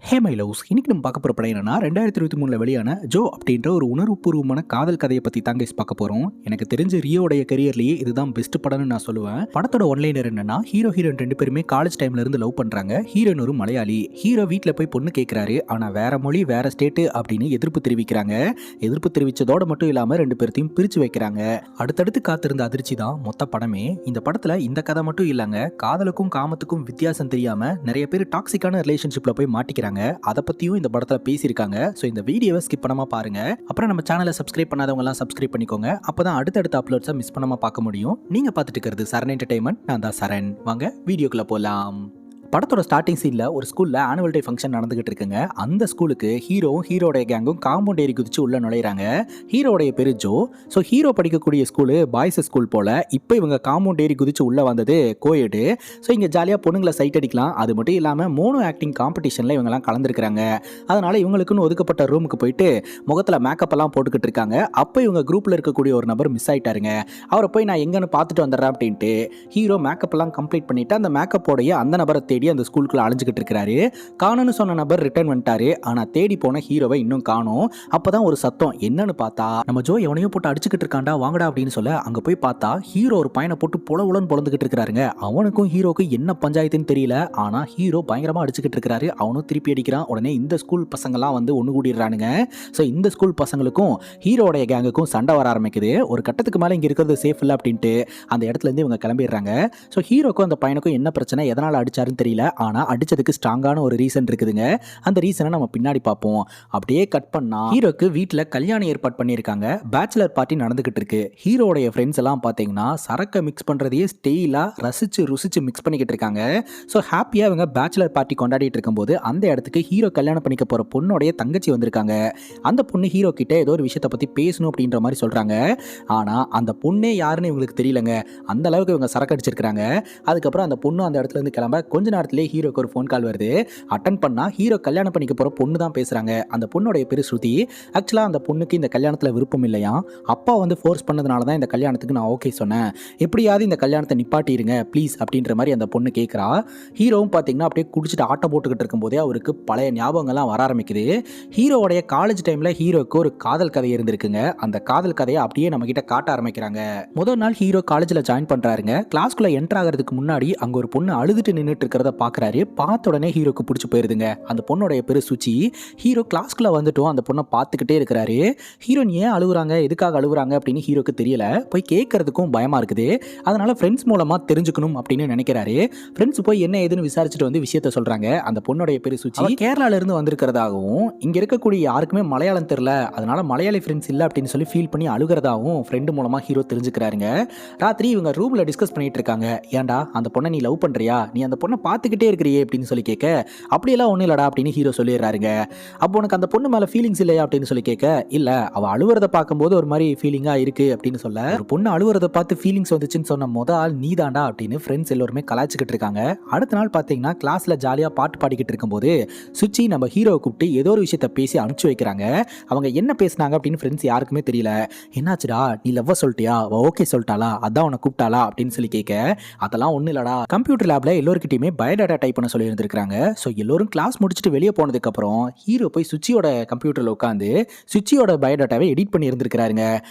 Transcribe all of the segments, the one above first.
Hey my loves, இன்னைக்கு நம்ம பார்க்க போகிற படம் என்னன்னா 2023 வெளியான ஜோ அப்படின்ற ஒரு உணர்வுபூர்வமான காதல் கதையை பற்றி தாங்க பார்க்க போகிறோம். எனக்கு தெரிஞ்ச ரியோடைய கரியர்லேயே இதுதான் பெஸ்ட் படம்னு நான் சொல்லுவேன். படத்தோட ஒன்லைனர் என்னன்னா, ஹீரோயின் ரெண்டு பேருமே காலேஜ் டைம்ல இருந்து லவ் பண்ணுறாங்க. ஹீரோயின் ஒரு மலையாளி. ஹீரோ வீட்டில் போய் பொண்ணு கேட்குறாரு, ஆனால் வேற மொழி வேற ஸ்டேட்டு அப்படின்னு எதிர்ப்பு தெரிவிக்கிறாங்க. எதிர்ப்பு தெரிவித்ததோட மட்டும் இல்லாமல் ரெண்டு பேர்த்தையும் பிரித்து வைக்கிறாங்க. அடுத்தடுத்து காத்திருந்த அதிர்ச்சி தான் மொத்த படமே. இந்த படத்தில் இந்த கதை மட்டும் இல்லைங்க, காதலுக்கும் காமத்துக்கும் வித்தியாசம் தெரியாமல் நிறைய பேர் டாக்ஸிக்கான ரிலேஷன்ஷிப்பில் போய் மாட்டிக்கிறாங்க. அதை பத்தியும் இந்த படத்துல பேசியிருக்காங்க. சோ இந்த வீடியோவை ஸ்கிப் பண்ணாம பாருங்க. அப்புறம் நம்ம சேனலை சப்ஸ்கிரைப் பண்ணாதவங்க எல்லாம் சப்ஸ்கிரைப் பண்ணிக்கோங்க. அப்பதான் அடுத்தடுத்த அப்லோட்ஸை மிஸ் பண்ணாம பார்க்க முடியும். நீங்க பார்த்துட்டு இருக்கிறது சரண் என்டர்டைன்மெண்ட். நான் தான் சரண். வாங்க வீடியோக்குள்ள போலாம். படத்தோட ஸ்டார்டிங் சீன்ல ஒரு ஸ்கூல்ல ஆனுவல் டே ஃபங்க்ஷன் நடந்துகிட்டு இருக்குங்க. அந்த ஸ்கூலுக்கு ஹீரோவும் ஹீரோடைய கேங்கும் காம்பவுண்ட் ஏறி குதிச்சு உள்ள நுழையிறாங்க. ஹீரோடைய பேரு ஜோ. ஸோ ஹீரோ படிக்கக்கூடிய ஸ்கூலு பாய்ஸ் ஸ்கூல் போல. இப்போ இவங்க காம்பவுண்ட் ஏறி குதிச்சு உள்ள வந்தது கோயடு. ஸோ இங்கே ஜாலியாக பொண்ணுங்களை சைட் அடிக்கலாம். அது மட்டும் இல்லாமல் மோனோ ஆக்டிங் காம்படிஷனில் இவங்கெல்லாம் கலந்துருக்காங்க. அதனால இவங்களுக்குன்னு ஒதுக்கப்பட்ட ரூமுக்கு போயிட்டு முகத்தில் மேக்கப் எல்லாம் போட்டுக்கிட்டு இருக்காங்க. அப்போ இவங்க குரூப்பில் இருக்கக்கூடிய ஒரு நபர் மிஸ் ஆயிட்டாருங்க. அவரை போய் நான் எங்கன்னு பார்த்துட்டு வந்துடுறேன் அப்படின்ட்டு ஹீரோ மேக்கப் எல்லாம் கம்ப்ளீட் பண்ணிட்டு அந்த மேக்கப்போடைய அந்த நபரை தேடி அந்த ஸ்கூலுக்குள்ள அலைஞ்சிக்கிட்டு இருக்காரு. காணோன்னு சொன்ன நபர் ரிட்டர்ன் வந்துட்டாரு. ஆனா தேடி போன ஹீரோவை இன்னும் காணோம். அப்பதான் ஒரு சத்தம். என்னன்னு பார்த்தா நம்ம ஜோ எவனையோ போட்டு அடிச்சுக்கிட்டு இருக்காண்டா, வாங்கடா அப்படின்னு சொல்ல அங்க போய் பார்த்தா ஹீரோ ஒரு பையனை போட்டு புலவுலன்னு பொழந்துகிட்டு இருக்காருங்க. அவனுக்கும் ஹீரோக்கும் என்ன பஞ்சாயத்துன்னு தெரியல. ஆனா ஹீரோ பயங்கரமா அடிச்சுக்கிட்டு இருக்காரு. அவனும் திருப்பி அடிக்கிறான். உடனே இந்த ஸ்கூல் பசங்கெல்லாம் வந்து ஒண்ணு கூடிடுறானுங்க. ஸோ இந்த ஸ்கூல் பசங்களுக்கும் ஹீரோடைய கேங்குக்கும் சண்டை வர ஆரம்பிக்குது. ஒரு கட்டத்துக்கு மேல இங்க இருக்கிறது சேஃப் இல்லை அப்படின்ட்டு அந்த இடத்துல இருந்து இவங்க கிளம்பிடுறாங்க. ஸோ ஹீரோக்கும் அந்த பையனுக்கும் என்ன பிரச்சனை, எதனால அடிச்சாருன்னு தெரியல. ஆனா அடிச்சதுக்கு ஸ்ட்ராங்கான ஒரு ரீசன் இருக்குதுங்க. அந்த ரீசனை நம்ம பின்னாடி பார்ப்போம். அப்படியே கட் பண்ணா ஹீரோக்கு வீட்டில் கல்யாணம் ஏற்பாடு பண்ணியிருக்காங்க. பேச்சுலர் பார்ட்டி நடந்துகிட்டு இருக்கு. ஹீரோடைய ஃப்ரெண்ட்ஸ் எல்லாம் பார்த்தீங்கன்னா சரக்கை மிக்ஸ் பண்றதையே ஸ்டெயிலா ரசிச்சு ருசிச்சு மிக்ஸ் பண்ணிக்கிட்டு இருக்காங்க. ஸோ ஹாப்பியா இவங்க பேச்சுலர் பார்ட்டி கொண்டாடிட்டு இருக்கும்போது அந்த இடத்துக்கு ஹீரோ கல்யாணம் பண்ணிக்க போற பொண்ணோடைய தங்கச்சி வந்திருக்காங்க. அந்த பொண்ணு ஹீரோ கிட்ட ஏதோ ஒரு விஷயத்தை பத்தி பேசணும் அப்படின்ற மாதிரி சொல்றாங்க. ஆனா அந்த பொண்ணே யாருன்னு இவங்களுக்கு தெரியலங்க. அந்த அளவுக்கு இவங்க சரக்கு அடிச்சிருக்காங்க. அதுக்கப்புறம் அந்த பொண்ணு அந்த இடத்துல இருந்து கிளம்ப கொஞ்ச நேரத்திலே ஹீரோக்கு ஒரு ஃபோன் கால் வருது. அட்டன் பண்ணா ஹீரோ கல்யாணம் பண்ணிக்க போற பொண்ணு தான் பேசுறாங்க. அந்த பொண்ணோட பேரு ஸ்ருதி. ஆக்சுவலா அந்த பொண்ணுக்கு இந்த கல்யாணத்துல விருப்பம் இல்லையா. அப்பா வந்து ஃபோர்ஸ் பண்ணதுனால தான் இந்த கல்யாணத்துக்கு நான் ஓகே சொன்னேன். எப்படியாவது இந்த கல்யாணத்தை நிப்பாட்டிருங்க ப்ளீஸ் அப்படின்ற மாதிரி அந்த பொண்ணு கேட்குறா. ஹீரோவும் பார்த்தீங்கன்னா அப்படியே குடிச்சிட்டு ஆட்டோ போட்டுக்கிட்டு இருக்கும்போதே அவருக்கு பழைய ஞாபகங்கள்லாம் வர ஆரம்பிக்குது. ஹீரோடைய காலேஜ் டைம்ல ஹீரோக்கு ஒரு காதல் கதை இருந்திருக்குங்க. அந்த காதல் கதையை அப்படியே நம்ம கிட்ட காட்ட ஆரம்பிக்கிறாங்க. முதல் நாள் ஹீரோ காலேஜில் ஜாயின் பண்றாருங்க. கிளாஸ்க்குள்ள என்டர் ஆகிறதுக்கு முன்னாடி அங்க ஒரு பொண்ணு அழுதுட்டு நின்றுட்டு இருக்கிறத பாக்குறாரு. பார்த்த உடனே ஹீரோக்கு பிடிச்சி போயிருதுங்க. அந்த பொண்ணோடைய பேரு சுச்சி. ஹீரோ கிளாஸ்க்குள்ள வந்துட்டோம் அந்த பொண்ணை பார்த்துக்கிட்டே இருக்கிறாரு. ஹீரோயின் ஏன் அழுகுறாங்க, எதுக்காக அழுகுறாங்க அப்படின்னு ஹீரோக்கு தெரியல. போய் கேட்கறதுக்கும் பயமா இருக்குது. அதனால ஃப்ரெண்ட்ஸ் மூலமா தெரிஞ்சுக்கணும் அப்படின்னு நினைக்கிறாரு. ஃப்ரெண்ட்ஸ் போய் என்ன ஏதுன்னு விசாரிச்சுட்டு வந்து விஷயத்த சொல்றாங்க. அந்த பொண்ணோடைய பேரு சுச்சி கேரளால இருந்து வந்திருக்கிறதாகவும் இங்க இருக்கக்கூடிய யாருக்குமே மலையாளம் தெரியல, அதனால மலையாளி ஃப்ரெண்ட்ஸ் இல்ல அப்படின்னு சொல்லி ஃபீல் பண்ணி அழுகிறதாகவும் ஃப்ரெண்டு மூலமா ஹீரோ தெரிஞ்சுக்கிறாருங்க. ராத்திரி இவங்க ரூம்ல டிஸ்கஸ் பண்ணிட்டு இருக்காங்க. ஏன்டா அந்த பொண்ணை நீ லவ் பண்றியா, நீ அந்த பொண்ணை பார்த்துக்கிட்டே இருக்கிறியே அப்படின்னு சொல்லி கேட்க, அப்படியெல்லாம் ஒன்றும் இல்லடா அப்படின்னு ஹீரோ சொல்லிடுறாருங்க. அப்போ உனக்கு அந்த பொண்ணு மேலே ஃபீலிங்ஸ் இல்லையா அப்படின்னு சொல்லி கேட்க, இல்லை அவள் அழுவுறதை பார்க்கும்போது ஒரு மாதிரி ஃபீலிங்காக இருக்கு அப்படின்னு சொல்ல, ஒரு பொண்ணு அழுவுறதை பார்த்து ஃபீலிங்ஸ் வந்துச்சுன்னு சொன்ன முதல் ஆள் நீ தாண்டா அப்படின்னு ஃப்ரெண்ட்ஸ் எல்லாருமே கலாய்ச்சிக்கிட்டு இருக்காங்க. அடுத்த நாள் பார்த்தீங்கன்னா கிளாஸில் ஜாலியாக பாட்டு பாடிக்கிட்டு இருக்கும்போது சுச்சி நம்ம ஹீரோவை கூப்பிட்டு ஏதோ ஒரு விஷயத்த பேசி அனுப்பிச்சு வைக்கிறாங்க. அவங்க என்ன பேசினாங்க அப்படின்னு ஃப்ரெண்ட்ஸ் யாருக்குமே தெரியல. என்னாச்சுடா நீ லவ்வ சொல்லிட்டியா, ஓகே சொல்லிட்டாளா, அதான் உனக்கு கூப்பிட்டாளா அப்படின்னு சொல்லி கேட்க, அதெல்லாம் ஒன்றும் இல்லடா கம்ப்யூட்டர் லேப்ல எல்லோருக்கிட்டையுமே பயோடேட்டா டைப் பண்ண சொல்லி இருந்திருக்காங்க. ஸோ எல்லோரும் கிளாஸ் முடிச்சுட்டு வெளியே போனதுக்கப்புறம் ஹீரோ போய் சுச்சியோட கம்ப்யூட்டரில் உட்காந்து சுச்சியோட பயோடேட்டாவை எடிட் பண்ணி இருந்திருக்கிறாருங்க.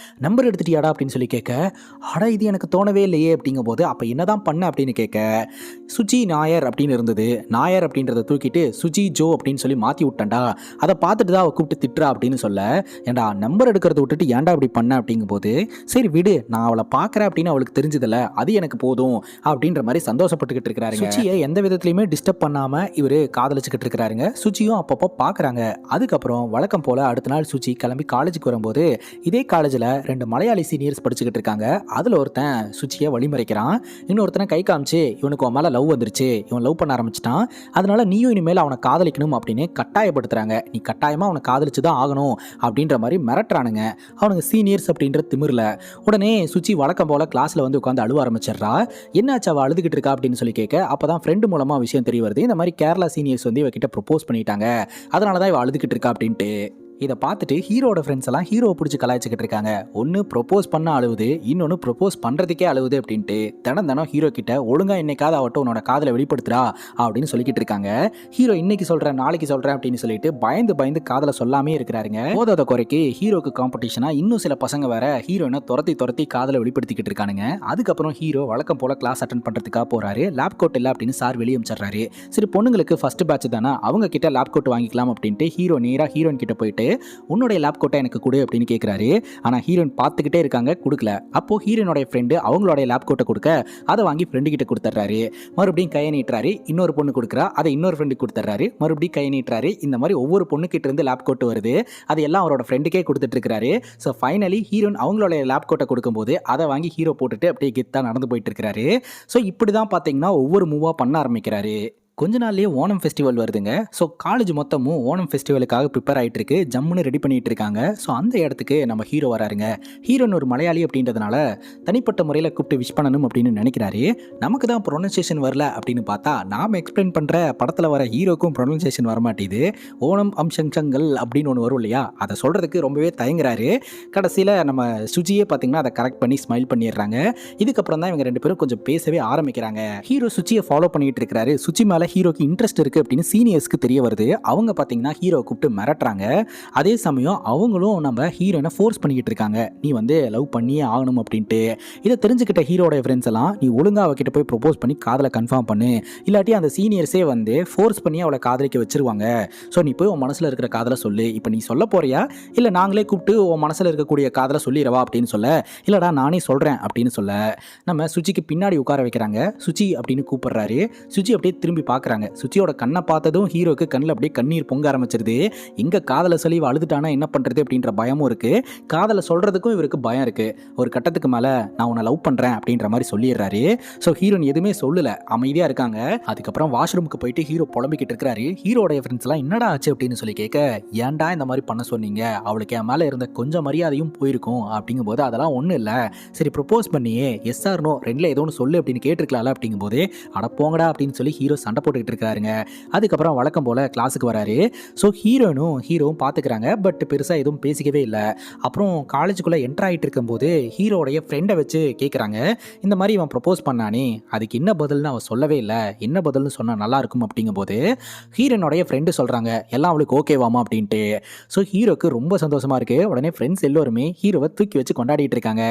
நம்பர் எடுத்துட்டியாடா அப்படின்னு சொல்லி கேட்க, அட இது எனக்கு தோணவே இல்லையே அப்படிங்கும் போது அப்போ என்னதான் பண்ண அப்படின்னு கேட்க, சுச்சி நாயர் அப்படின்னு இருந்தது. நாயர் அப்படின்றத தூக்கிட்டு சுச்சி ஜோ அப்படின்னு சொல்லி மாற்றி விட்டேன்டா. அதை பார்த்துட்டு தான் அவள் கூப்பிட்டு திட்டுறா அப்படின்னு சொல்ல, ஏன்டா நம்பர் எடுக்கிறத விட்டுட்டு ஏன்டா அப்படி பண்ண அப்படிங்கும் போது, சரி விடு நான் அவளை பார்க்குறேன் அப்படின்னு அவளுக்கு தெரிஞ்சதில்ல, அது எனக்கு போதும் அப்படின்ற மாதிரி சந்தோஷப்பட்டுக்கிட்டு இருக்கிறாரு. சுச்சியை எந்த விதத்துலையுமே டிஸ்டர்ப் பண்ணாம இவரு காதலிச்சுக்கிட்டு இருக்கிறாருங்க. சுச்சியும் அப்பப்போ பார்க்குறாங்க. அதுக்கப்புறம் வழக்கம் போல அடுத்த நாள் சுச்சி கிளம்பி காலேஜுக்கு வரும்போது இதே காலேஜில் 2 மலையாளி சீனியர்ஸ் படிச்சுக்கிட்டு இருக்காங்க. அதில் ஒருத்தன் சுச்சியை வழிமறைக்கிறான். இன்னொருத்தனை கை காமிச்சு இவனுக்கு அவன் மேலே லவ் வந்துருச்சு, இவன் லவ் பண்ண ஆரம்பிச்சிட்டான், அதனால நீயும் இனிமேல் அவனை காதலிக்கணும் அப்படின்னு கட்டாயப்படுத்துறாங்க. நீ கட்டாயமாக அவனை காதலிச்சு தான் ஆகணும் அப்படின்ற மாதிரி மிரட்டுறானுங்க அவனுங்க சீனியர்ஸ் அப்படின்ற திமிரில். உடனே சுச்சி வழக்கம் போல கிளாஸில் வந்து உட்காந்து அழுவ ஆரம்பிச்சிடுறா. என்னாச்சு அவள் அழுதுகிட்டு இருக்கா அப்படின்னு சொல்லி கேட்க, அப்பதான் ஃப்ரெண்டு மூலமா விஷயம் தெரிய வருது. இந்த மாதிரி கேரளா சீனியர்ஸ் வந்து இவகிட்ட ப்ரொபோஸ் பண்ணிட்டாங்க, அதனால தான் இவ அழுதுகிட்டு இருக்கா அப்படின்ட்டு. இதை பார்த்துட்டு ஹீரோட ஃப்ரெண்ட்ஸ் எல்லாம் ஹீரோவை பிடிச்சி கலாய்ச்சிக்கிட்டு இருக்காங்க. ஒன்று ப்ரொப்போஸ் பண்ண அழுவுது, இன்னொன்று ப்ரொப்போஸ் பண்ணுறதுக்கே அழுவுது அப்படின்ட்டு தினம் ஹீரோ கிட்ட ஒழுங்கா என்னைக்காவது அவட்ட உன்னோட காதலை வெளிப்படுத்துறா அப்படின்னு சொல்லிக்கிட்டு இருக்காங்க. ஹீரோ இன்னைக்கு சொல்கிறேன் நாளைக்கு சொல்கிறேன் அப்படின்னு சொல்லிட்டு பயந்து காதலை சொல்லாமே இருக்கிறாருங்க. போதாத குறைக்கு ஹீரோக்கு காம்படிஷனாக இன்னும் சில பசங்க வேற ஹீரோயினை துரத்தி காதலை வெளிப்படுத்திக்கிட்டு இருக்கானுங்க. அதுக்கப்புறம் ஹீரோ வழக்கம் போல கிளாஸ் அட்டன் பண்ணுறதுக்காக போகிறாரு. லேப் கோட் இல்லை அப்படின்னு சார் வெளியே அனுப்பிச்சிடுறாரு. சரி பொண்ணுங்களுக்கு ஃபர்ஸ்ட் பேட்ச் தானே, அவங்க கிட்ட லேப் கோட் வாங்கிக்கலாம் அப்படின்ட்டு ஹீரோ நேராக ஹீரோயின் கிட்ட போயிட்டு உன்னுடைய லேப் கோட்டை எனக்கு கொடு அப்படின்னு கேட்குறாரு. ஆனால் ஹீரோயின் பார்த்துக்கிட்டே இருக்காங்க, கொடுக்கல. அப்போது ஹீரோனுடைய ஃப்ரெண்டு அவங்களுடைய லேப் கோட்டை கொடுக்க அதை வாங்கி ஃப்ரெண்டு கிட்ட கொடுத்துட்றாரு. மறுபடியும் கையை நீட்டுறாரு, இன்னொரு பொண்ணு கொடுக்குறா, அதை இன்னொரு ஃப்ரெண்டுக்கு கொடுத்துட்றாரு. மறுபடியும் கையை நீட்டுறாரு. இந்த மாதிரி ஒவ்வொரு பொண்ணுக்கிட்ட இருந்து லேப் கோட்டு வருது. அது எல்லாம் அவரோட ஃப்ரெண்டுக்கே கொடுத்துட்டு இருக்காரு. ஸோ ஃபைனலி ஹீரோயின் அவங்களுடைய லேப் கோட்டை கொடுக்கும்போது அதை வாங்கி ஹீரோ போட்டுட்டு அப்படியே கெத்தாக நடந்து போயிட்டு இருக்கிறாரு. ஸோ இப்படி தான் பார்த்தீங்கன்னா ஒவ்வொரு மூவாக பண்ண ஆரம்பிக்கிறாரு. கொஞ்ச நாள்லேயே ஓணம் ஃபெஸ்டிவல் வருதுங்க. ஸோ காலேஜ் மொத்தமும் ஓணம் ஃபெஸ்டிவலுக்காக ப்ரிப்பேர் ஆகிட்டு இருக்கு, ஜம்முன்னு ரெடி பண்ணிட்டு இருக்காங்க. ஸோ அந்த இடத்துக்கு நம்ம ஹீரோ வராருங்க. ஹீரோன் ஒரு மலையாளி அப்படின்றதுனால தனிப்பட்ட முறையில் கூப்பிட்டு விஷ் பண்ணணும் அப்படின்னு நினைக்கிறாரு. நமக்கு தான் ப்ரொனன்சியேஷன் வரல அப்படின்னு பார்த்தா நாம் எக்ஸ்பிளைன் பண்ணுற படத்தில் வர ஹீரோக்கும் ப்ரொனன்சியேஷன் வரமாட்டேது. ஓணம் அம்சங்கள் அப்படின்னு ஒன்று வரும் இல்லையா, அதை சொல்கிறதுக்கு ரொம்பவே தயங்குறாரு. கடைசியில் நம்ம சுஜியே பார்த்தீங்கன்னா அதை கரெக்ட் பண்ணி ஸ்மைல் பண்ணிடுறாங்க. இதுக்கப்புறம் தான் இவங்க ரெண்டு பேரும் கொஞ்சம் பேசவே ஆரம்பிக்கிறாங்க. ஹீரோ சுஜியை ஃபாலோ பண்ணிட்டு இருக்கிறாரு. சுஜி மேலே ஹீரோக்கு இன்ட்ரெஸ்ட் இருக்குது அப்படின்னு சீனியர்ஸ்க்கு தெரிய வருது. அவங்க பார்த்தீங்கன்னா ஹீரோ கூப்பிட்டு மிரட்டுறாங்க. அதே சமயம் அவங்களும் நம்ம ஹீரோனை ஃபோர்ஸ் பண்ணிக்கிட்டு இருக்காங்க, நீ லவ் பண்ணியே ஆகணும் அப்படின்ட்டு. இதை தெரிஞ்சுக்கிட்ட ஹீரோடைய ஃப்ரெண்ட்ஸ் எல்லாம் நீ ஒழுங்காக அவகிட்ட போய் ப்ரொப்போஸ் பண்ணி காதலை கன்ஃபார்ம் பண்ணு, இல்லாட்டி அந்த சீனியர்ஸே ஃபோர்ஸ் பண்ணி அவளை காதலிக்க வச்சிருவாங்க. ஸோ நீ போய் உன் மனசில் இருக்கிற காதலை சொல்லு. இப்போ நீ சொல்ல போறியா இல்லை நாங்களே கூப்பிட்டு உன் மனசில் இருக்கக்கூடிய காதலை சொல்லிடவா அப்படின்னு சொல்ல, இல்லைடா நானே சொல்கிறேன் அப்படின்னு சொல்ல நம்ம சுச்சிக்கு பின்னாடி உட்கார வைக்கிறாங்க. சுச்சி அப்படின்னு கூப்பிடுறாரு. சுச்சி அப்படியே திரும்பி பார்க்குறாங்க. சுச்சியோட கண்ணை பார்த்ததும் ஹீரோக்கு கண்ணில் அப்படியே கண்ணீர் பொங்க ஆரம்பிச்சிருது. எங்கே காதலை சொல்லி அழுதுட்டானா என்ன பண்ணுறது அப்படின்ற பயமும் இருக்குது. காதலை சொல்கிறதுக்கும் இவருக்கு பயம் இருக்குது. ஒரு கட்டத்துக்கு மேலே நான் உன்னை லவ் பண்ணுறேன் அப்படின்ற மாதிரி சொல்லிடுறாரு. ஸோ ஹீரோன் எதுவுமே சொல்லலை, அமைதியாக இருக்காங்க. அதுக்கப்புறம் வாஷ்ரூமுக்கு போயிட்டு ஹீரோ புலம்பிக்கிட்டு இருக்கிறாரு. ஹீரோடைய ஃப்ரெண்ட்ஸ்லாம் என்னடா ஆச்சு அப்படின்னு சொல்லி கேட்க, ஏன்டா இந்த மாதிரி பண்ண சொன்னீங்க, அவளுக்கு என் மேலே இருந்த கொஞ்சம் மரியாதையும் போயிருக்கும் அப்படிங்கும்போது அதெல்லாம் ஒன்றும் இல்லை, சரி ப்ரொப்போஸ் பண்ணியே எஸ் ஆர் நோ ரெண்டில் ஏதோ ஒன்று சொல்லு அப்படின்னு கேட்டிருக்கலாம்ல அப்படிங்கும்போது அட போங்கடா அப்படின்னு சொல்லி ஹீரோ சண்டை போட்டுக்கிட்டு இருக்காருங்க. அதுக்கப்புறம் வழக்கம் போல் கிளாஸுக்கு வராரு. ஸோ ஹீரோவும் பார்த்துக்கிறாங்க, பட் பெருசாக எதுவும் பேசிக்கவே இல்லை. அப்புறம் காலேஜுக்குள்ளே என்டர் ஆகிட்டு இருக்கும்போது ஹீரோடைய ஃப்ரெண்டை வச்சு கேட்குறாங்க, இந்த மாதிரி இவன் ப்ரொப்போஸ் பண்ணானே அதுக்கு என்ன பதில்னு அவன் சொல்லவே இல்லை, என்ன பதில்னு சொன்னால் நல்லாயிருக்கும் அப்படிங்கும்போது ஹீரோனுடைய ஃப்ரெண்டு சொல்கிறாங்க எல்லாம் அவளுக்கு ஓகேவாமா அப்படின்ட்டு. ஸோ ஹீரோக்கு ரொம்ப சந்தோஷமாக இருக்குது. உடனே ஃப்ரெண்ட்ஸ் எல்லோருமே ஹீரோவை தூக்கி வச்சு கொண்டாடிட்டு இருக்காங்க.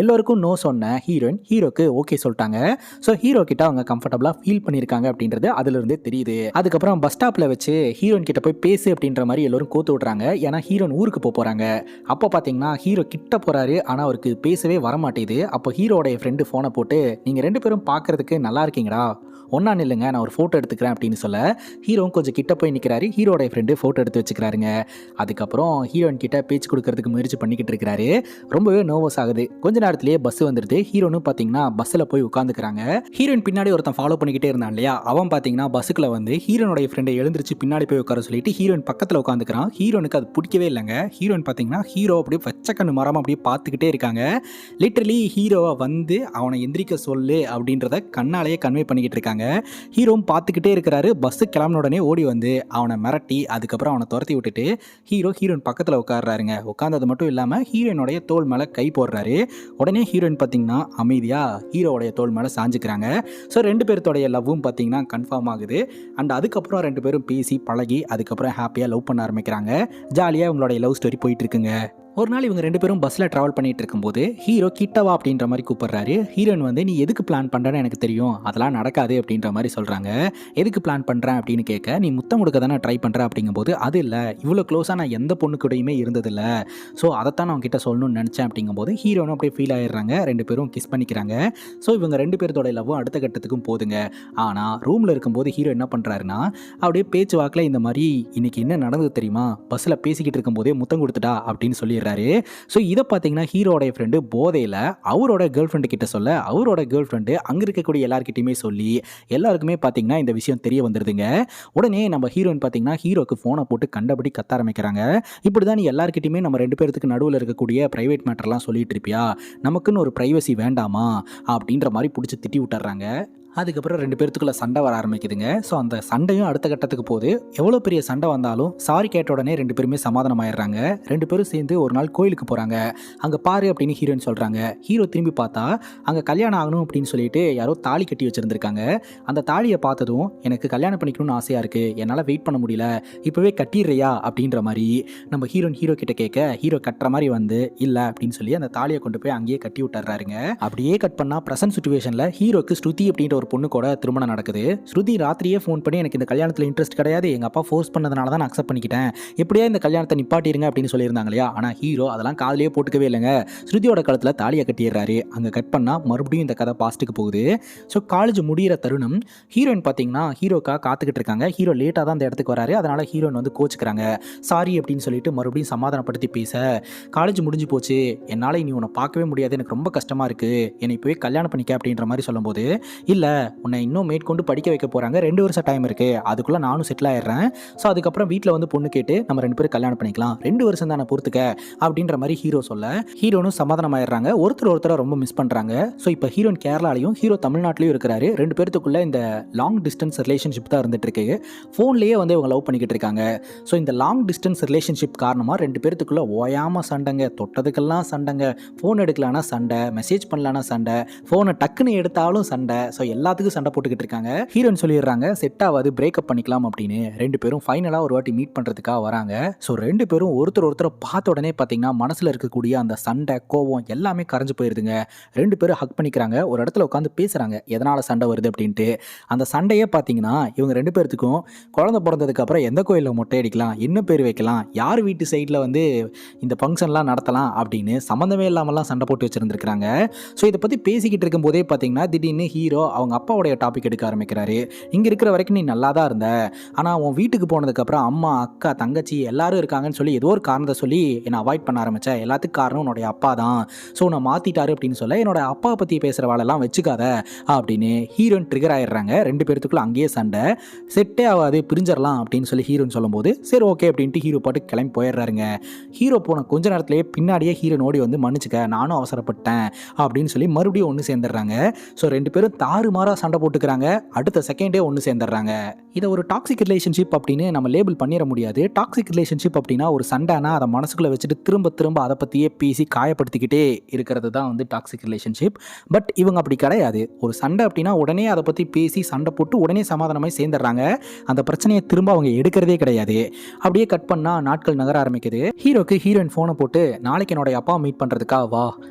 எல்லோருக்கும் நோ சொன்ன ஹீரோக்கு ஓகே சொல்லிட்டாங்க. ஸோ ஹீரோ கிட்ட அவங்க கம்ஃபர்டபுளாக ஃபீல் பண்ணியிருக்காங்க அப்படின்றது அதிலிருந்தே தெரியுது. அதுக்கப்புறம் பஸ் ஸ்டாப்பில் வச்சு ஹீரோயின் கிட்ட போய் பேசு அப்படின்ற மாதிரி எல்லோரும் கோத்து விட்றாங்க. ஏன்னா ஹீரோயின் ஊருக்கு போகிறாங்க. அப்போ பார்த்தீங்கன்னா ஹீரோ கிட்ட போகிறாரு, ஆனால் அவருக்கு பேசவே வரமாட்டேது. அப்போ ஹீரோடைய ஃப்ரெண்டு ஃபோனை போட்டு நீங்கள் ரெண்டு பேரும் பார்க்குறதுக்கு நல்லா இருக்கீங்களா, ஒன்றா நில்லுங்க நான் ஒரு ஃபோட்டோ எடுத்துக்கிறேன் அப்படின்னு சொல்ல ஹீரோவும் கொஞ்சம் கிட்ட போய் நிற்கிறாரு. ஹீரோடைய ஃப்ரெண்டு ஃபோட்டோ எடுத்து வச்சுக்கிறாருங்க. அதுக்கப்புறம் ஹீரோயின் கிட்ட பேச்சு கொடுக்கறதுக்கு முயற்சி பண்ணிக்கிட்டு இருக்கிறாரு. ரொம்பவே நர்வஸ் ஆகுது. கொஞ்ச நேரத்திலேயே பஸ் வந்துடுது. ஹீரோனும் பார்த்தீங்கன்னா பஸ்ஸில் போய் உட்காந்துக்கிறாங்க. ஹீரோயின் பின்னாடி ஒருத்தன் ஃபாலோ பண்ணிக்கிட்டே இருந்தான் இல்லையா, அவன் பார்த்தீங்கன்னா பஸ்ஸுக்குள்ள ஹீரோனுடைய ஃப்ரெண்டை எழுந்திரிச்சு பின்னாடி போய் உட்கார சொல்லிட்டு ஹீரோயின் பக்கத்தில் உட்காந்துக்கிறான். ஹீரோனுக்கு அது பிடிக்கவே இல்லைங்க. ஹீரோயின் பார்த்தீங்கன்னா ஹீரோ அப்படியே வச்சக்கண்ணு மரமாக அப்படியே பார்த்துக்கிட்டே இருக்காங்க. லிட்டரலி ஹீரோவை அவனை எந்திரிக்க சொல்லு அப்படின்றத கண்ணாலேயே கன்வே பண்ணிக்கிட்டு இருக்காங்க. ஹீரோவும் பார்த்துக்கிட்டே இருக்கிறாரு. பஸ்ஸு கிளம்பின உடனே ஓடி அவனை மிரட்டி அதுக்கப்புறம் அவனை துரத்தி விட்டுட்டு ஹீரோயின் பக்கத்தில் உட்காடுறாருங்க. உட்கார்ந்தது மட்டும் இல்லாமல் ஹீரோயினுடைய தோள் மேலே கை போடுறாரு. உடனே ஹீரோயின் பார்த்தீங்கன்னா அமைதியாக ஹீரோடைய தோள் மேலே சாஞ்சுக்கிறாங்க. ஸோ ரெண்டு பேர்த்தோடைய லவ்வும் பார்த்தீங்கன்னா கன்ஃபார்ம் ஆகுது. அண்ட் அதுக்கப்புறம் ரெண்டு பேரும் பேசி பழகி அதுக்கப்புறம் ஹாப்பியாக லவ் பண்ண ஆரம்பிக்கிறாங்க. ஜாலியாக உங்களுடைய லவ் ஸ்டோரி போயிட்டு இருக்குங்க. ஒரு நாள் இவங்க ரெண்டு பேரும் பஸ்ஸில் ட்ராவல் பண்ணிட்டு இருக்கும்போது ஹீரோ கிட்டவா அப்படின்ற மாதிரி கூப்பிடுறாரு. ஹீரோயின் நீ எதுக்கு பிளான் பண்ணுறேன்னு எனக்கு தெரியும், அதெல்லாம் நடக்காது அப்படின்ற மாதிரி சொல்கிறாங்க. எதுக்கு பிளான் பண்ணுறேன் அப்படின்னு கேட்க, நீ முத்தம் கொடுக்க தானே ட்ரை பண்ணுற அப்படிங்கும்போது அது இல்லை, இவ்வளோ க்ளோஸாக நான் எந்த பொண்ணு கூடயுமே இருந்ததில்லை, ஸோ அதைத்தான் நான் கிட்ட சொல்லணும்னு நினச்சேன் அப்படிங்கும்போது ஹீரோனும் அப்படியே ஃபீல் ஆயிடுறாங்க. ரெண்டு பேரும் கிஸ் பண்ணிக்கிறாங்க. ஸோ இவங்க ரெண்டு பேர்த்தோட லவ்வும் அடுத்த கட்டத்துக்கும் போதுங்க. ஆனால் ரூமில் இருக்கும்போது ஹீரோ என்ன பண்ணுறாருன்னா அப்படியே பேச்சு வாக்கில் இந்த மாதிரி இன்னைக்கு என்ன நடந்தது தெரியுமா, பஸ்ஸில் பேசிக்கிட்டு இருக்கும்போதே முத்தம் கொடுத்துட்டா அப்படின்னு சொல்லி சொல்லிடுறாரு. ஸோ இதை பார்த்தீங்கன்னா ஹீரோடைய ஃப்ரெண்டு போதையில் அவரோட கேர்ள் ஃப்ரெண்டு கிட்ட சொல்ல, அவரோட கேர்ள் ஃப்ரெண்டு அங்கே இருக்கக்கூடிய எல்லாருக்கிட்டையுமே சொல்லி எல்லாருக்குமே பார்த்தீங்கன்னா இந்த விஷயம் தெரிய வந்துடுதுங்க. உடனே நம்ம ஹீரோயின் பார்த்தீங்கன்னா ஹீரோக்கு ஃபோனை போட்டு கண்டபடி கத்த ஆரம்பிக்கிறாங்க. இப்படி தான் நீ எல்லாருக்கிட்டையுமே நம்ம ரெண்டு பேருக்கு நடுவில் இருக்கக்கூடிய ப்ரைவேட் மேட்டர்லாம் சொல்லிட்டு இருப்பியா, நமக்குன்னு ஒரு ப்ரைவசி வேண்டாமா அப்படின்ற மாதிரி பிடிச்சி திட்டி விட்டுறாங்க. அதுக்கப்புறம் 2 பேர்த்துக்குள்ள சண்டை வர ஆரம்பிக்குதுங்க. ஸோ அந்த சண்டையும் அடுத்த கட்டத்துக்கு போகுது. எவ்வளோ பெரிய சண்டை வந்தாலும் சாரி கேட்ட உடனே 2 பேருமே சமாதானம் ஆயிடுறாங்க. 2 பேரும் சேர்ந்து ஒரு நாள் கோயிலுக்கு போகிறாங்க. அங்கே பாரு அப்படின்னு ஹீரோயின் சொல்கிறாங்க. ஹீரோ திரும்பி பார்த்தா அங்கே கல்யாணம் ஆகணும் அப்படின்னு சொல்லிட்டு யாரோ தாலி கட்டி வச்சுருந்துருக்காங்க. அந்த தாலியை பார்த்ததும் எனக்கு கல்யாணம் பண்ணிக்கணும்னு ஆசையாக இருக்குது, என்னால் வெயிட் பண்ண முடியல, இப்போவே கட்டிடுறியா அப்படின்ற மாதிரி நம்ம ஹீரோ கிட்ட கேட்க ஹீரோ கட்டுற மாதிரி வந்து இல்லை அப்படின்னு சொல்லி அந்த தாலியை கொண்டு போய் அங்கேயே கட்டி விட்டுறாருங்க. அப்படியே கட் பண்ணால் ப்ரெசன்ட் சுச்சுவேஷனில் ஹீரோக்கு ஸ்ருதி அப்படின்ற ஒரு பொண்ணு கூட திருமணம் நடக்குது. ஸ்ருதி ராத்திரியே ஃபோன் பண்ணி எனக்கு இந்த கல்யாணத்தில் இன்ட்ரெஸ்ட் கிடையாது, எங்கள் அப்பா ஃபோர்ஸ் பண்ணதுனால தான் நான் அக்செப்ட் பண்ணிக்கிட்டேன், எப்படியா இந்த கல்யாணத்தை நிப்பாட்டிருங்க அப்படின்னு சொல்லியிருந்தாங்க இல்லையா. ஆனால் ஹீரோ அதெல்லாம் காதலியே போட்டுக்கவே இல்லைங்க. ஸ்ருதியோட கழுத்தில் தாலியை கட்டிடுறாரு. அங்கே கட் பண்ணால் மறுபடியும் இந்த கதை பாஸ்ட்டுக்கு போகுது. ஸோ காலேஜ் முடிகிற தருணம் ஹீரோயின் பார்த்தீங்கன்னா ஹீரோக்காக காத்துக்கிட்டு இருக்காங்க. ஹீரோ லேட்டாக தான் அந்த இடத்துக்கு வராரு. அதனால் ஹீரோயின் வந்து கோச்சுக்கிறாங்க. சாரி அப்படின்னு சொல்லிட்டு மறுபடியும் சமாதானப்படுத்தி பேச, காலேஜ் முடிஞ்சு போச்சு, என்னால் இனி உன்னை பார்க்கவே முடியாது, எனக்கு ரொம்ப கஷ்டமாக இருக்குது, என்னை இப்போவே கல்யாணம் பண்ணிக்க அப்படின்ற மாதிரி சொல்லும்போது, இல்லை உன்னை இன்னும் மேற்கொண்டு படிக்க வைக்க போகிறாங்க, 2 வருஷம் டைம் இருக்குது, அதுக்குள்ளே நானும் செட்டில் ஆயிடுறேன், ஸோ அதுக்கப்புறம் வீட்டில் வந்து பொண்ணு கேட்டு நம்ம 2 பேரும் கல்யாணம் பண்ணிக்கலாம், 2 வருஷம் தானே பொறுத்துக்க அப்படின்ற மாதிரி ஹீரோ சொல்ல, ஹீரோனும் சமாதானம் ஆயிடுறாங்க. ஒருத்தரை ரொம்ப மிஸ் பண்ணுறாங்க. ஸோ இப்போ ஹீரோயின் கேரளாலையும் ஹீரோ தமிழ்நாட்டிலையும் இருக்கிறாரு. 2 பேர்த்துக்குள்ளே இந்த லாங் டிஸ்டன்ஸ் ரிலேஷன்ஷிப் தான் இருந்துட்டு இருக்கு. ஃபோன்லேயே வந்து இவங்க லவ் பண்ணிக்கிட்டு இருக்காங்க. ஸோ இந்த லாங் டிஸ்டன்ஸ் ரிலேஷன்ஷிப் காரணமாக 2 பேர்த்துக்குள்ளே ஓயாமல் சண்டைங்க, தொட்டதுக்கெல்லாம் சண்டைங்க, ஃபோன் எடுக்கலான்னா சண்டை, மெசேஜ் பண்ணலான்னா சண்டை, ஃபோனை டக்குன்னு எடுத்தாலும் சண்டை, ஸோ எல்லாத்துக்கும் சண்டை போட்டுக்கிட்டு இருக்காங்க. ஹீரோயின் சொல்லிடுறாங்க செட் ஆகாது, பிரேக்கப் பண்ணிக்கலாம் அப்படின்னு. 2 பேரும் ஃபைனலாக ஒரு வாட்டி மீட் பண்ணுறதுக்காக வராங்க. ஸோ 2 பேரும் ஒருத்தரை பார்த்த உடனே பார்த்தீங்கன்னா மனசில் இருக்கக்கூடிய அந்த சண்டை, கோவம் எல்லாமே கரைஞ்சு போயிருதுங்க. 2 பேரும் ஹக் பண்ணிக்கிறாங்க. ஒரு இடத்துல உட்காந்து பேசுகிறாங்க எதனால் சண்டை வருது அப்படின்ட்டு. அந்த சண்டையே பார்த்தீங்கன்னா இவங்க 2 பேர்த்துக்கும் குழந்தை பிறந்ததுக்கப்புறம் எந்த கோயிலில் மொட்டை அடிக்கலாம், என்ன பேர் வைக்கலாம், யார் வீட்டு சைடில் வந்து இந்த ஃபங்க்ஷன்லாம் நடத்தலாம் அப்படின்னு சம்மந்தமே இல்லாமலாம் சண்டை போட்டு வச்சுருந்துருக்காங்க. ஸோ இதை பற்றி பேசிக்கிட்டு இருக்கும்போதே பார்த்தீங்கன்னா திடீர்னு ஹீரோ அவங்க அப்பாவுடைய டாபிக் எடுக்க ஆரம்பிக்கிறாரு. இங்கே இருக்கிற வரைக்கும் நீ நல்லா தான் இருந்த, ஆனால் உன் வீட்டுக்கு போனதுக்கப்புறம் அம்மா, அக்கா, தங்கச்சி எல்லாரும் இருக்காங்கன்னு சொல்லி ஏதோ ஒரு காரணத்தை சொல்லி என்னை அவாய்ட் பண்ண ஆரம்பித்தேன், எல்லாத்துக்கும் காரணம் உன்னுடைய அப்பா தான், ஸோ நான் மாற்றிட்டாரு அப்படின்னு சொல்ல என்னோட அப்பா பற்றி பேசுகிற வாழெல்லாம் வச்சுக்காத அப்படின்னு ஹீரோயின் ட்ரிகர் ஆயிடுறாங்க. 2 பேர்த்துக்குள்ள அங்கேயே சண்டை, செட்டே ஆகாது, பிரிஞ்சிடலாம் அப்படின்னு சொல்லி ஹீரோயின் சொல்லும்போது சரி ஓகே அப்படின்ட்டு ஹீரோ பாட்டு கிளம்பி போயிடுறாருங்க. ஹீரோ போன கொஞ்ச நேரத்திலேயே பின்னாடியே ஹீரோயின் ஓடி வந்து மன்னிச்சுக்க, நானும் அவசரப்பட்டேன் அப்படின்னு சொல்லி மறுபடியும் ஒன்று சேர்ந்துடுறாங்க. ஸோ 2 பேரும் தாறுமாறாக சண்டை போட்டுக்கிறாங்க. அடுத்த செகண்டே ஒன்று சேர்ந்துடுறாங்க. இதை ஒரு டாக்ஸிக் ரிலேஷன்ஷிப் அப்படின்னு நம்ம லேபிள் பண்ணிட முடியாது. டாக்ஸிக் ரிலேஷன்ஷிப் அப்படின்னா ஒரு சண்டைனா அதை மனசுக்குள்ளே வச்சுட்டு திரும்ப அதை பற்றியே பேசி காயப்படுத்திக்கிட்டே இருக்கிறது தான் வந்து டாக்ஸிக் ரிலேஷன்ஷிப். பட் இவங்க அப்படி கிடையாது. ஒரு சண்டை அப்படின்னா உடனே அதை பற்றி பேசி சண்டை போட்டு உடனே சமாதானமாய் சேர்ந்துடுறாங்க. அந்த பிரச்சனையை திரும்ப அவங்க எடுக்கிறதே கிடையாது. அப்படியே கட் பண்ணால் நாட்கள் நகர ஆரம்பிக்குது. ஹீரோக்கு ஹீரோயின் ஃபோனை போட்டு நாளைக்கு என்னோட அப்பா மீட் பண்ணுறதுக்காக வா,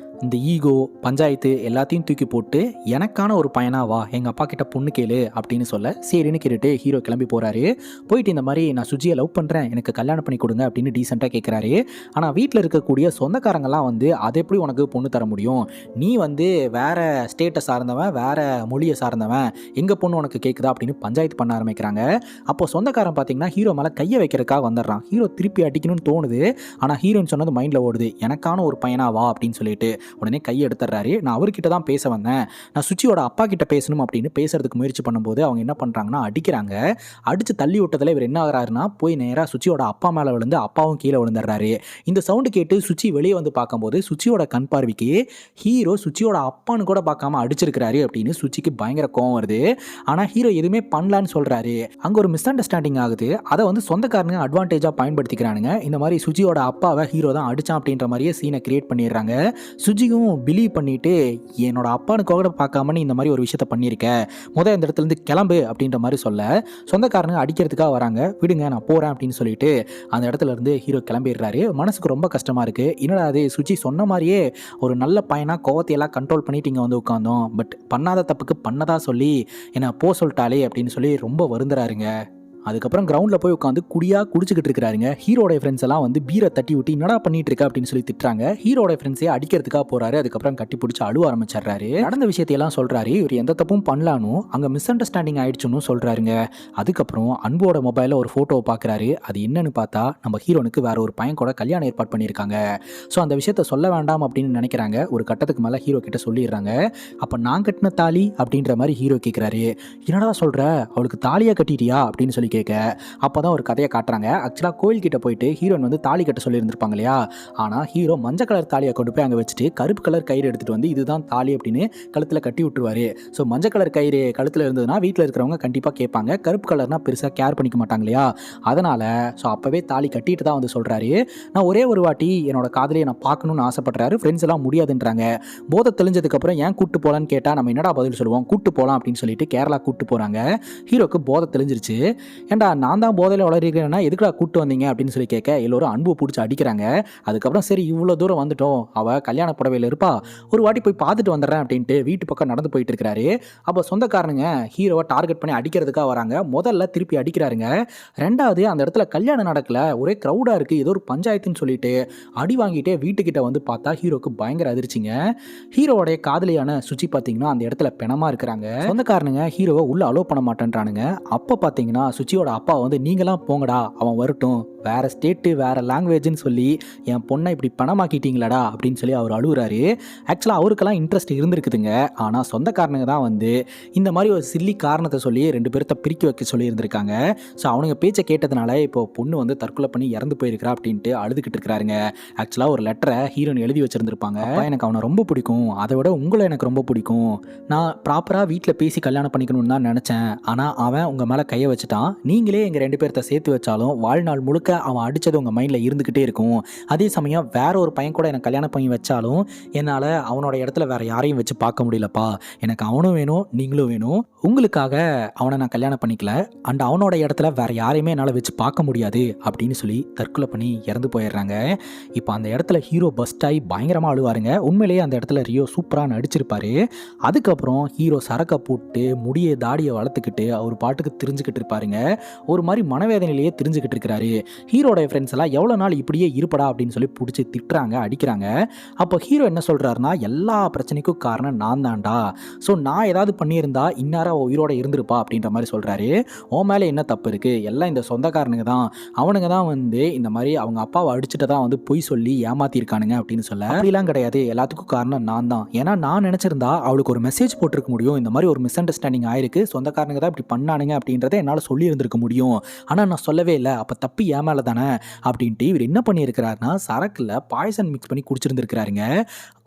இந்த ஈகோ, பஞ்சாயத்து எல்லாத்தையும் தூக்கி போட்டு எனக்கான ஒரு பையனா வா, எங்கள் அப்பா கிட்ட பொண்ணு கேளு அப்படின்னு சொல்ல சரின்னு கேட்டுட்டு ஹீரோ கிளம்பி போகிறாரு. போயிட்டு இந்த மாதிரி நான் சுஜியை லவ் பண்ணுறேன், எனக்கு கல்யாணம் பண்ணி கொடுங்க அப்படின்னு டீசெண்டாக கேட்குறாரு. ஆனால் வீட்டில் இருக்கக்கூடிய சொந்தக்காரங்கெல்லாம் வந்து அதை எப்படி உனக்கு பொண்ணு தர முடியும், நீ வந்து வேறு ஸ்டேட்டை சார்ந்தவன், வேறு மொழியை சார்ந்தவன், எங்கள் பொண்ணு உனக்கு கேட்குதா அப்படின்னு பஞ்சாயத்து பண்ண ஆரம்பிக்கிறாங்க. அப்போ சொந்தக்காரன் பார்த்தீங்கன்னா ஹீரோ மேலே கையை வைக்கிறதுக்காக வந்துடுறான். ஹீரோ திருப்பி அடிக்கணும்னு தோணுது. ஆனால் ஹீரோயின் சொன்னது மைண்டில் ஓடுது, எனக்கான ஒரு பையனா வா அப்படின்னு சொல்லிட்டு உடனே கையை எடுத்துடுறாரு. நான் அவர்கிட்ட தான் பேச வந்தேன், நான் சுச்சியோட அப்பா கிட்ட பேசணும் அப்படின்னு பேசுறதுக்கு முயற்சி பண்ணும்போது அவங்க என்ன பண்ணுறாங்கன்னா அடிக்கிறாங்க. அடித்து தள்ளி விட்டதில் இவர் என்ன ஆகிறாருன்னா போய் நேராக சுச்சியோட அப்பா மேலே விழுந்து அப்பாவும் கீழே விழுந்துடுறாரு. இந்த சவுண்டு கேட்டு சுச்சி வெளியே வந்து பார்க்கும்போது சுச்சியோட கண் பார்வைக்கு ஹீரோ சுச்சியோட அப்பான்னு கூட பார்க்காம அடிச்சிருக்கிறாரு அப்படின்னு சுச்சிக்கு பயங்கர கோவம் வருது. ஆனால் ஹீரோ எதுவுமே பண்ணலான்னு சொல்கிறாரு. அங்கே ஒரு மிஸ் அண்டர்ஸ்டாண்டிங் ஆகுது. அதை வந்து சொந்தக்காரங்க அட்வான்டேஜாக பயன்படுத்திக்கிறானுங்க. இந்த மாதிரி சுச்சியோட அப்பாவை ஹீரோ தான் அடித்தான் அப்படின்ற மாதிரியே சீனை கிரியேட் பண்ணிடுறாங்க. சுஜியும் பிலீவ் பண்ணிட்டு என்னோட அப்பானு கூட பார்க்காம இந்த மாதிரி ஒரு விஷயத்த பண்ணியிருக்க, முதல் இந்த இடத்துல இருந்து கிளம்பு அப்படின்ற மாதிரி சொல்ல சொந்தக்காரங்க அடிக்கிறதுக்காக வராங்க. விடுங்க நான் போகிறேன் அப்படின்னு சொல்லிட்டு அந்த இடத்துல இருந்து ஹீரோ கிளம்பிடுறாரு. மனசுக்கு ரொம்ப கஷ்டமாக இருக்குது. என்னடா அது சுஜி சொன்ன மாதிரியே ஒரு நல்ல பையனா கோவத்தையெல்லாம் கண்ட்ரோல் பண்ணிட்டு இங்கே வந்து உட்காந்தோம், பட் பண்ணாத தப்புக்கு பண்ணதா சொல்லி என்னை போ சொல்லிட்டாலே அப்படின்னு சொல்லி ரொம்ப வருந்துறாருங்க. அதுக்கப்புறம் கிரவுண்டில் போய் உட்காந்து குடிச்சிக்கிட்டு இருக்கிறாருங்க. ஹீரோட ஃப்ரெண்ட்ஸ் எல்லாம் வந்து பீரை தட்டி விட்டு என்னடா பண்ணிட்டு இருக்க அப்படின்னு சொல்லி திட்டுறாங்க. ஹீரோட ஃப்ரெண்ட்ஸே அடிக்கிறதுக்காக போறாரு. அதுக்கப்புறம் கட்டி பிடிச்சி அழுவ ஆரம்பிச்சிடுறாரு. நடந்த விஷயத்தையெல்லாம் சொல்றாரு. இவர் எந்த தப்பும் பண்ணலான்னு அங்கே மிஸ் அண்டர்ஸ்டாண்டிங் ஆயிடுச்சுன்னு சொல்றாருங்க. அதுக்கப்புறம் அன்போட மொபைலில் ஒரு ஃபோட்டோவை பார்க்குறாரு. அது என்னன்னு பார்த்தா நம்ம ஹீரோனுக்கு வேற ஒரு பையன் கூட கல்யாணம் ஏற்பாடு பண்ணியிருக்காங்க. ஸோ அந்த விஷயத்த சொல்ல வேண்டாம் அப்படின்னு நினைக்கிறாங்க. ஒரு கட்டத்துக்கு மேலே ஹீரோ கிட்ட சொல்லிடுறாங்க. அப்போ நான் கட்டின தாலி அப்படின்ற மாதிரி ஹீரோ கேட்குறாரு. என்னடா சொல்கிற, அவளுக்கு தாலியாக கட்டிட்டியா அப்படின்னு சொல்லி சொல்லி கேட்க அப்போ தான் ஒரு கதையை காட்டுறாங்க. ஆக்சுவலாக கோயில்கிட்ட போயிட்டு ஹீரோயின் வந்து தாலி கட்ட சொல்லியிருந்திருப்பாங்க இல்லையா. ஆனால் ஹீரோ மஞ்சள் கலர் தாலியை கொண்டு போய் அங்கே வச்சுட்டு கருப்பு கலர் கயிறு எடுத்துகிட்டு வந்து இதுதான் தாலி அப்படின்னு கழுத்தில் கட்டி விட்டுருவாரு. ஸோ மஞ்சள் கலர் கயிறு கழுத்தில் இருந்ததுன்னா வீட்டில் இருக்கிறவங்க கண்டிப்பாக கேட்பாங்க. கருப்பு கலர்னா பெருசாக கேர் பண்ணிக்க மாட்டாங்க இல்லையா. அதனால் ஸோ அப்போவே தாலி கட்டிட்டு தான் வந்து சொல்கிறாரு, நான் ஒரே ஒரு வாட்டி என்னோட காதலியை நான் பார்க்கணுன்னு ஆசைப்படுறாரு. ஃப்ரெண்ட்ஸ் எல்லாம் முடியாதுன்றாங்க. போதை தெளிஞ்சதுக்கப்புறம் ஏன் கூட்டு போகலான்னு கேட்டால் நம்ம என்னடா பதில் சொல்லுவோம், கூட்டு போகலாம் அப்படின்னு சொல்லிட்டு கேரளா கூட்டு போகிறாங்க. ஹீரோக்கு போதை தெளிஞ்சிருச்சு. ஏன்டா நான் தான் போதையில் வளர்கிறேன்னா எதுக்குடா கூட்டு வந்தீங்க அப்படின்னு சொல்லி கேட்க எல்லோரும் அன்பு பிடிச்சி அடிக்கிறாங்க. அதுக்கப்புறம் சரி இவ்வளோ தூரம் வந்துட்டோம், அவள் கல்யாண புடவையில் இருப்பா, ஒரு வாட்டி போய் பார்த்துட்டு வந்துடுறேன் அப்படின்ட்டு வீட்டு பக்கம் நடந்து போயிட்டு இருக்கிறாரு. அப்போ சொந்தக்காரனுங்க ஹீரோவை டார்கெட் பண்ணி அடிக்கிறதுக்காக வராங்க. முதல்ல திருப்பி அடிக்கிறாருங்க. ரெண்டாவது அந்த இடத்துல கல்யாணம் நடக்கல, ஒரே க்ரௌடாக இருக்குது, ஏதோ ஒரு பஞ்சாயத்துன்னு சொல்லிட்டு அடி வாங்கிட்டே வீட்டுக்கிட்ட வந்து பார்த்தா ஹீரோக்கு பயங்கர அதிர்ச்சிங்க. ஹீரோவோடைய காதலியான சுச்சி பார்த்தீங்கன்னா அந்த இடத்துல பிணமா இருக்கிறாங்க. சொந்தக்காரனுங்க ஹீரோவை உள்ள அலோவ் பண்ண மாட்டேன்றானுங்க. அப்போ பார்த்தீங்கன்னா சுச்சியோட அப்பா வந்து நீங்களாம் போங்கடா, அவன் வரட்டும், வேறு ஸ்டேட்டு வேறு லாங்குவேஜ்னு சொல்லி என் பொண்ணை இப்படி பணமாக்கிட்டீங்களாடா அப்படின்னு சொல்லி அவர் அழுகுறாரு. ஆக்சுவலாக அவருக்கெல்லாம் இன்ட்ரெஸ்ட் இருந்திருக்குதுங்க. ஆனால் சொந்தக்காரனுங்க தான் வந்து இந்த மாதிரி ஒரு சில்லி காரணத்தை சொல்லி 2 பேர்த்த பிரிக்க வைக்க சொல்லி இருந்திருக்காங்க. ஸோ அவனுங்க பேச்சை கேட்டதுனால இப்போ பொண்ணு வந்து தற்கொலை பண்ணி இறந்து போயிருக்கிறா அப்படின்ட்டு அழுதுகிட்டு இருக்கிறாருங்க. ஆக்சுவலாக ஒரு லெட்டரை ஹீரோயின் எழுதி வச்சிருந்திருப்பாங்க. எனக்கு அவனை ரொம்ப பிடிக்கும், அதை விட உங்களை எனக்கு ரொம்ப பிடிக்கும், நான் ப்ராப்பராக வீட்டில் பேசி கல்யாணம் பண்ணிக்கணும்னு தான் நினச்சேன், ஆனால் அவன் உங்கள் மேலே கையை வச்சுட்டான், நீங்களே எங்கள் 2 பேர்த்த சேர்த்து வச்சாலும் வாழ்நாள் முழுக்க அவன் அடித்தது உங்கள் மைண்டில் இருந்துக்கிட்டே இருக்கும். அதே சமயம் வேற ஒரு பையன் கூட எனக்கு கல்யாணம் பண்ணி வச்சாலும் என்னால் அவனோட இடத்துல வேற யாரையும் வச்சு பார்க்க முடியலப்பா, எனக்கு அவனும் வேணும் நீங்களும் வேணும், உங்களுக்காக அவனை நான் கல்யாணம் பண்ணிக்கல, அண்ட் அவனோட இடத்துல வேற யாரையுமே என்னால் வச்சு பார்க்க முடியாது அப்படின்னு சொல்லி தற்கொலை பண்ணி இறந்து போயிடுறாங்க. இப்போ அந்த இடத்துல ஹீரோ பஸ்ட் ஆகி பயங்கரமாக அழுவாருங்க. உண்மையிலேயே அந்த இடத்துல ரியோ சூப்பராக நடிச்சிருப்பாரு. அதுக்கப்புறம் ஹீரோ சரக்கை போட்டு முடியை தாடியை வளர்த்துக்கிட்டு அவர் பாட்டுக்கு தெரிஞ்சுக்கிட்டு இருப்பாருங்க. ஒரு மாதிரி மனவேதனையிலேயே தெரிஞ்சுக்கிட்டு இருக்கிறாரு. ஹீரோட ஃப்ரெண்ட்ஸ் எல்லாம் எவ்வளோ நாள் இப்படியே இருப்படா அப்படின்னு சொல்லி பிடிச்சி திட்டுறாங்க, அடிக்கிறாங்க. அப்போ ஹீரோ என்ன சொல்கிறாருன்னா, எல்லா பிரச்சனைக்கும் காரணம் நான் தான்டா, ஸோ நான் ஏதாவது பண்ணியிருந்தா இந்நேரம் உயிரோட இருந்திருப்பா அப்படின்ற மாதிரி சொல்கிறாரு. உன் மேலே என்ன தப்பு இருக்குது, எல்லாம் இந்த சொந்தக்காரனுங்க தான், அவனுங்க தான் வந்து இந்த மாதிரி அவங்க அப்பாவை அடிச்சுட்டு தான் வந்து பொய் சொல்லி ஏமாத்திருக்கானுங்க அப்படின்னு சொல்ல, அப்படிலாம் கிடையாது, எல்லாத்துக்கும் காரணம் நான் தான், ஏன்னா நான் நினச்சிருந்தா அவளுக்கு ஒரு மெசேஜ் போட்டிருக்க முடியும், இந்த மாதிரி ஒரு மிஸ் அண்டர்ஸ்டாண்டிங் ஆயிருக்கு, சொந்தக்காரனுங்க தான் இப்படி பண்ணானுங்க அப்படின்றத என்னால் சொல்லி இருந்திருக்க முடியும், ஆனால் நான் சொல்லவே இல்லை, அப்போ தப்பு ஏன் மேலே தானே அப்படின்ட்டு இவர் என்ன பண்ணியிருக்கிறாருன்னா சரக்கில் பாய்சன் மிக்ஸ் பண்ணி குடிச்சிருந்துருக்கிறாருங்க.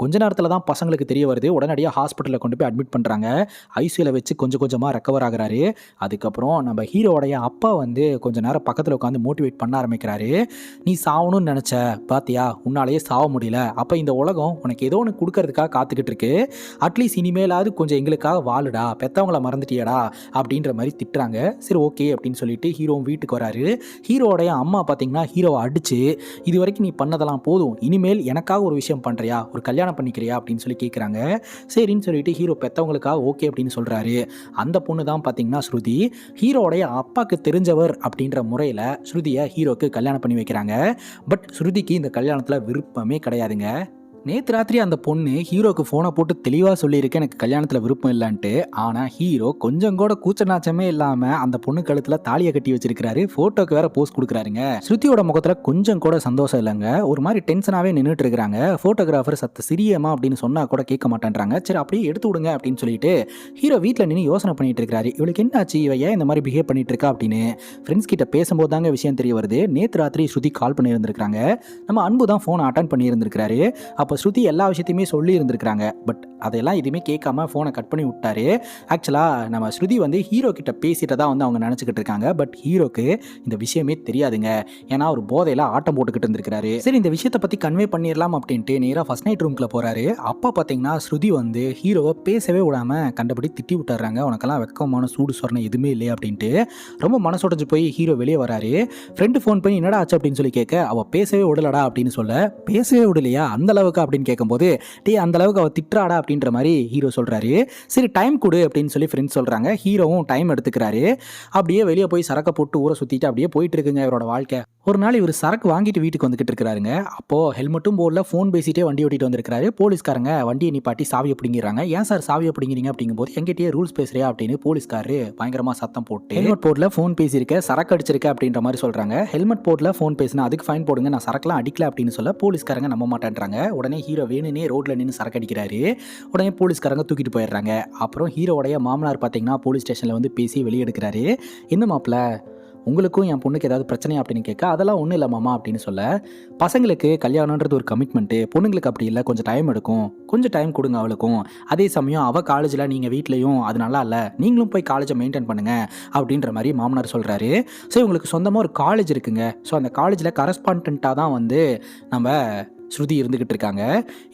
கொஞ்ச நேரத்தில் தான் பசங்களுக்கு தெரிய வருது. உடனடியாக ஹாஸ்பிட்டலில் கொண்டு போய் அட்மிட் பண்ணுறாங்க. ஐசியூவில் வச்சு கொஞ்சம் கொஞ்சமாக ரெக்கவர் ஆகுறாரு. அதுக்கப்புறம் நம்ம ஹீரோடைய அப்பா வந்து கொஞ்ச நேரம் பக்கத்தில் உட்காந்து மோட்டிவேட் பண்ண ஆரம்பிக்கிறாரு. நீ சாவணும்னு நினச்ச, பாத்தியா உன்னாலேயே சாவ முடியல, அப்போ இந்த உலகம் உனக்கு ஏதோ ஒன்று கொடுக்கறதுக்காக காத்துக்கிட்டு இருக்கு, அட்லீஸ்ட் இனிமேலாவது கொஞ்சம் எங்களுக்காக வாழுடா, பெற்றவங்கள மறந்துட்டியடா அப்படின்ற மாதிரி திட்டுறாங்க. சரி ஓகே அப்படின்னு சொல்லிட்டு ஹீரோவும் வீட்டுக்கு வராரு. ஹீரோடைய அம்மா பார்த்தீங்கன்னா ஹீரோவை அடித்து இது வரைக்கும் நீ பண்ணதெல்லாம் போதும், இனிமேல் எனக்காக ஒரு விஷயம் பண்ணுறியா, ஒரு கல்யாணம் பண்ணிக்கிறியா அப்படின்னு சொல்லி கேட்குறாங்க. சரின்னு சொல்லிட்டு ஹீரோ பெற்றவங்களுக்காக ஓகே அப்படின்னு சொல்கிறாரு. அந்த பொண்ணு தான் பார்த்தீங்கன்னா ஸ்ருதி. ஹீரோடைய அப்பாவுக்கு தெரிஞ்சவர் அப்படின்ற முறையில் ஸ்ருதியை ஹீரோக்கு கல்யாணம் பண்ணி வைக்கிறாங்க. பட் ஸ்ருதிக்கு இந்த கல்யாணத்தில் விருப்பமே கிடையாதுங்க. நேற்று ராத்திரி அந்த பொண்ணு ஹீரோக்கு ஃபோனை போட்டு தெளிவாக சொல்லியிருக்கேன் எனக்கு கல்யாணத்தில் விருப்பம் இல்லைன்ட்டு. ஆனால் ஹீரோ கொஞ்சம் கூட கூச்ச நாச்சமே இல்லாமல் அந்த பொண்ணு கழுத்தில் தாலியை கட்டி வச்சிருக்கிறாரு. ஃபோட்டோக்கு வேற போஸ்ட் கொடுக்குறாருங்க. ஸ்ருதியோட முகத்தில் கொஞ்சம் கூட சந்தோஷம் இல்லைங்க. ஒரு மாதிரி டென்ஷனாகவே நின்றுட்டு இருக்கிறாங்க. ஃபோட்டோகிராஃபர் சத்த சிரியமா அப்படின்னு சொன்னால் கூட கேட்க மாட்டேன்றாங்க. சரி அப்படியே எடுத்து விடுங்க அப்படின்னு சொல்லிட்டு ஹீரோ வீட்டில் நின்று யோசனை பண்ணிட்டு இருக்கிறாரு. இவளுக்கு என்னாச்சு, இவ ஏன் இந்த மாதிரி பிஹேவ் பண்ணிட்டு இருக்கா அப்படின்னு ஃப்ரெண்ட்ஸ் கிட்ட பேசும்போது தாங்க விஷயம் தெரிய வருது. நேற்று ராத்திரி ஸ்ருதி கால் பண்ணியிருந்திருக்காங்க. நம்ம அன்பு தான் ஃபோனை அட்டன் பண்ணியிருந்திருக்கிறாரு. அப்போ ஸ்ருதி எல்லா விஷயத்தையுமே சொல்லி இருந்திருக்கிறாங்க. பட் அதெல்லாம் எதுவுமே கேட்காம ஃபோனை கட் பண்ணி விட்டாரு. ஆக்சுவலாக நம்ம ஸ்ருதி வந்து ஹீரோ கிட்ட பேசிட்டு தான் வந்து அவங்க நினச்சிக்கிட்டு இருக்காங்க. பட் ஹீரோக்கு இந்த விஷயமே தெரியாதுங்க. ஏன்னா ஒரு போதையில் ஆட்டம் போட்டுக்கிட்டு இருந்திருக்காரு. சரி இந்த விஷயத்தை பற்றி கன்வே பண்ணிடலாம் அப்படின்ட்டு நேராக ஃபர்ஸ்ட் நைட் ரூம்குள்ள போகிறாரு. அப்போ பார்த்தீங்கன்னா ஸ்ருதி வந்து ஹீரோவை பேசவே விடாமல் கண்டபடி திட்டி விட்டுறாங்க. உனக்கெல்லாம் வெக்கமான சூடு சொரணை எதுவுமே இல்லை அப்படின்ட்டு ரொம்ப மனசுடைஞ்சு போய் ஹீரோ வெளியே வராரு. ஃப்ரெண்டு ஃபோன் பண்ணி என்னடா ஆச்சு அப்படின்னு சொல்லி கேட்க, அவள் பேசவே விடலடா அப்படின்னு சொல்ல, பேசவே விடலையா அந்த அளவுக்கு அப்படின்னு கேட்கும்போது, டே அந்த அளவுக்கு அவள் திட்டுறாடா அப்படின்ற மாதிரி ஹீரோ சொல்கிறாரு. சரி டைம் கொடு அப்படின்னு சொல்லி ஃப்ரெண்ட்ஸ் சொல்கிறாங்க. ஹீரோவும் டைம் எடுத்துக்கிறாரு. அப்படியே வெளியே போய் சரக்கை போட்டு ஊரை சுற்றிட்டு அப்படியே போயிட்டு இருக்குங்க இவரோட வாழ்க்கை. ஒரு நாள் இவர் சரக்கு வாங்கிட்டு வீட்டுக்கு வந்துக்கிட்டு இருக்கிறாருங்க. அப்போது ஹெல்மெட்டும் போர்டில் ஃபோன் பேசிட்டே வண்டி ஓட்டிட்டு வந்திருக்காரு. போலீஸ்காரங்க வண்டியை நிப்பாட்டி சாவியை பிடிங்கிறாங்க. ஏன் சார் சாவியை பிடிங்கிறீங்க அப்படிங்கும்போது, எங்கிட்டே ரூல்ஸ் பேசுறியா அப்படின்னு போலீஸ்காரரு பயங்கரமாக சத்தம் போட்டு, ஹெல்மெட் போர்டில் ஃபோன் பேசியிருக்க, சரக்கு அடிச்சிருக்க அப்படின்ற மாதிரி சொல்கிறாங்க. ஹெல்மெட் போர்டில் ஃபோன் பேசினா அதுக்கு ஃபைன் போடுங்க, நான் சரக்குலாம் அடிக்கல அப்படின்னு சொல்ல போலீஸ்காரங்க நம்ப மாட்டேன்றாங்க. உடனே ஹீரோ வேணுனே ரோட்டில் நின்று சரக்கு அடிக்கிறாரு. உடனே போலீஸ்காரங்க தூக்கிட்டு போயிடுறாங்க. அப்புறம் ஹீரோடைய மாமனார் பார்த்தீங்கன்னா போலீஸ் ஸ்டேஷனில் வந்து பேசி வெளியே எடுக்கிறாரு. என்ன மாப்பிள்ள உங்களுக்கும் என் பொண்ணுக்கு ஏதாவது பிரச்சனை அப்படின்னு கேட்க, அதெல்லாம் ஒன்றும் இல்லை மாமா அப்படின்னு சொல்ல, பசங்களுக்கு கல்யாணன்றது ஒரு கமிட்மெண்ட்டு, பொண்ணுங்களுக்கு அப்படி இல்லை, கொஞ்சம் டைம் எடுக்கும், கொஞ்சம் டைம் கொடுங்க அவளுக்கும். அதே சமயம் அவள் காலேஜில் நீங்கள் வீட்லேயும் அது நல்லா இல்லை, நீங்களும் போய் காலேஜை மெயின்டைன் பண்ணுங்க அப்படின்ற மாதிரி மாமனார் சொல்கிறாரு. ஸோ இவங்களுக்கு சொந்தமாக ஒரு காலேஜ் இருக்குங்க. ஸோ அந்த காலேஜில் கரஸ்பாண்டண்ட்டாக தான் வந்து நம்ம ஸ்ருதி இருந்துக்கிட்டு இருக்காங்க.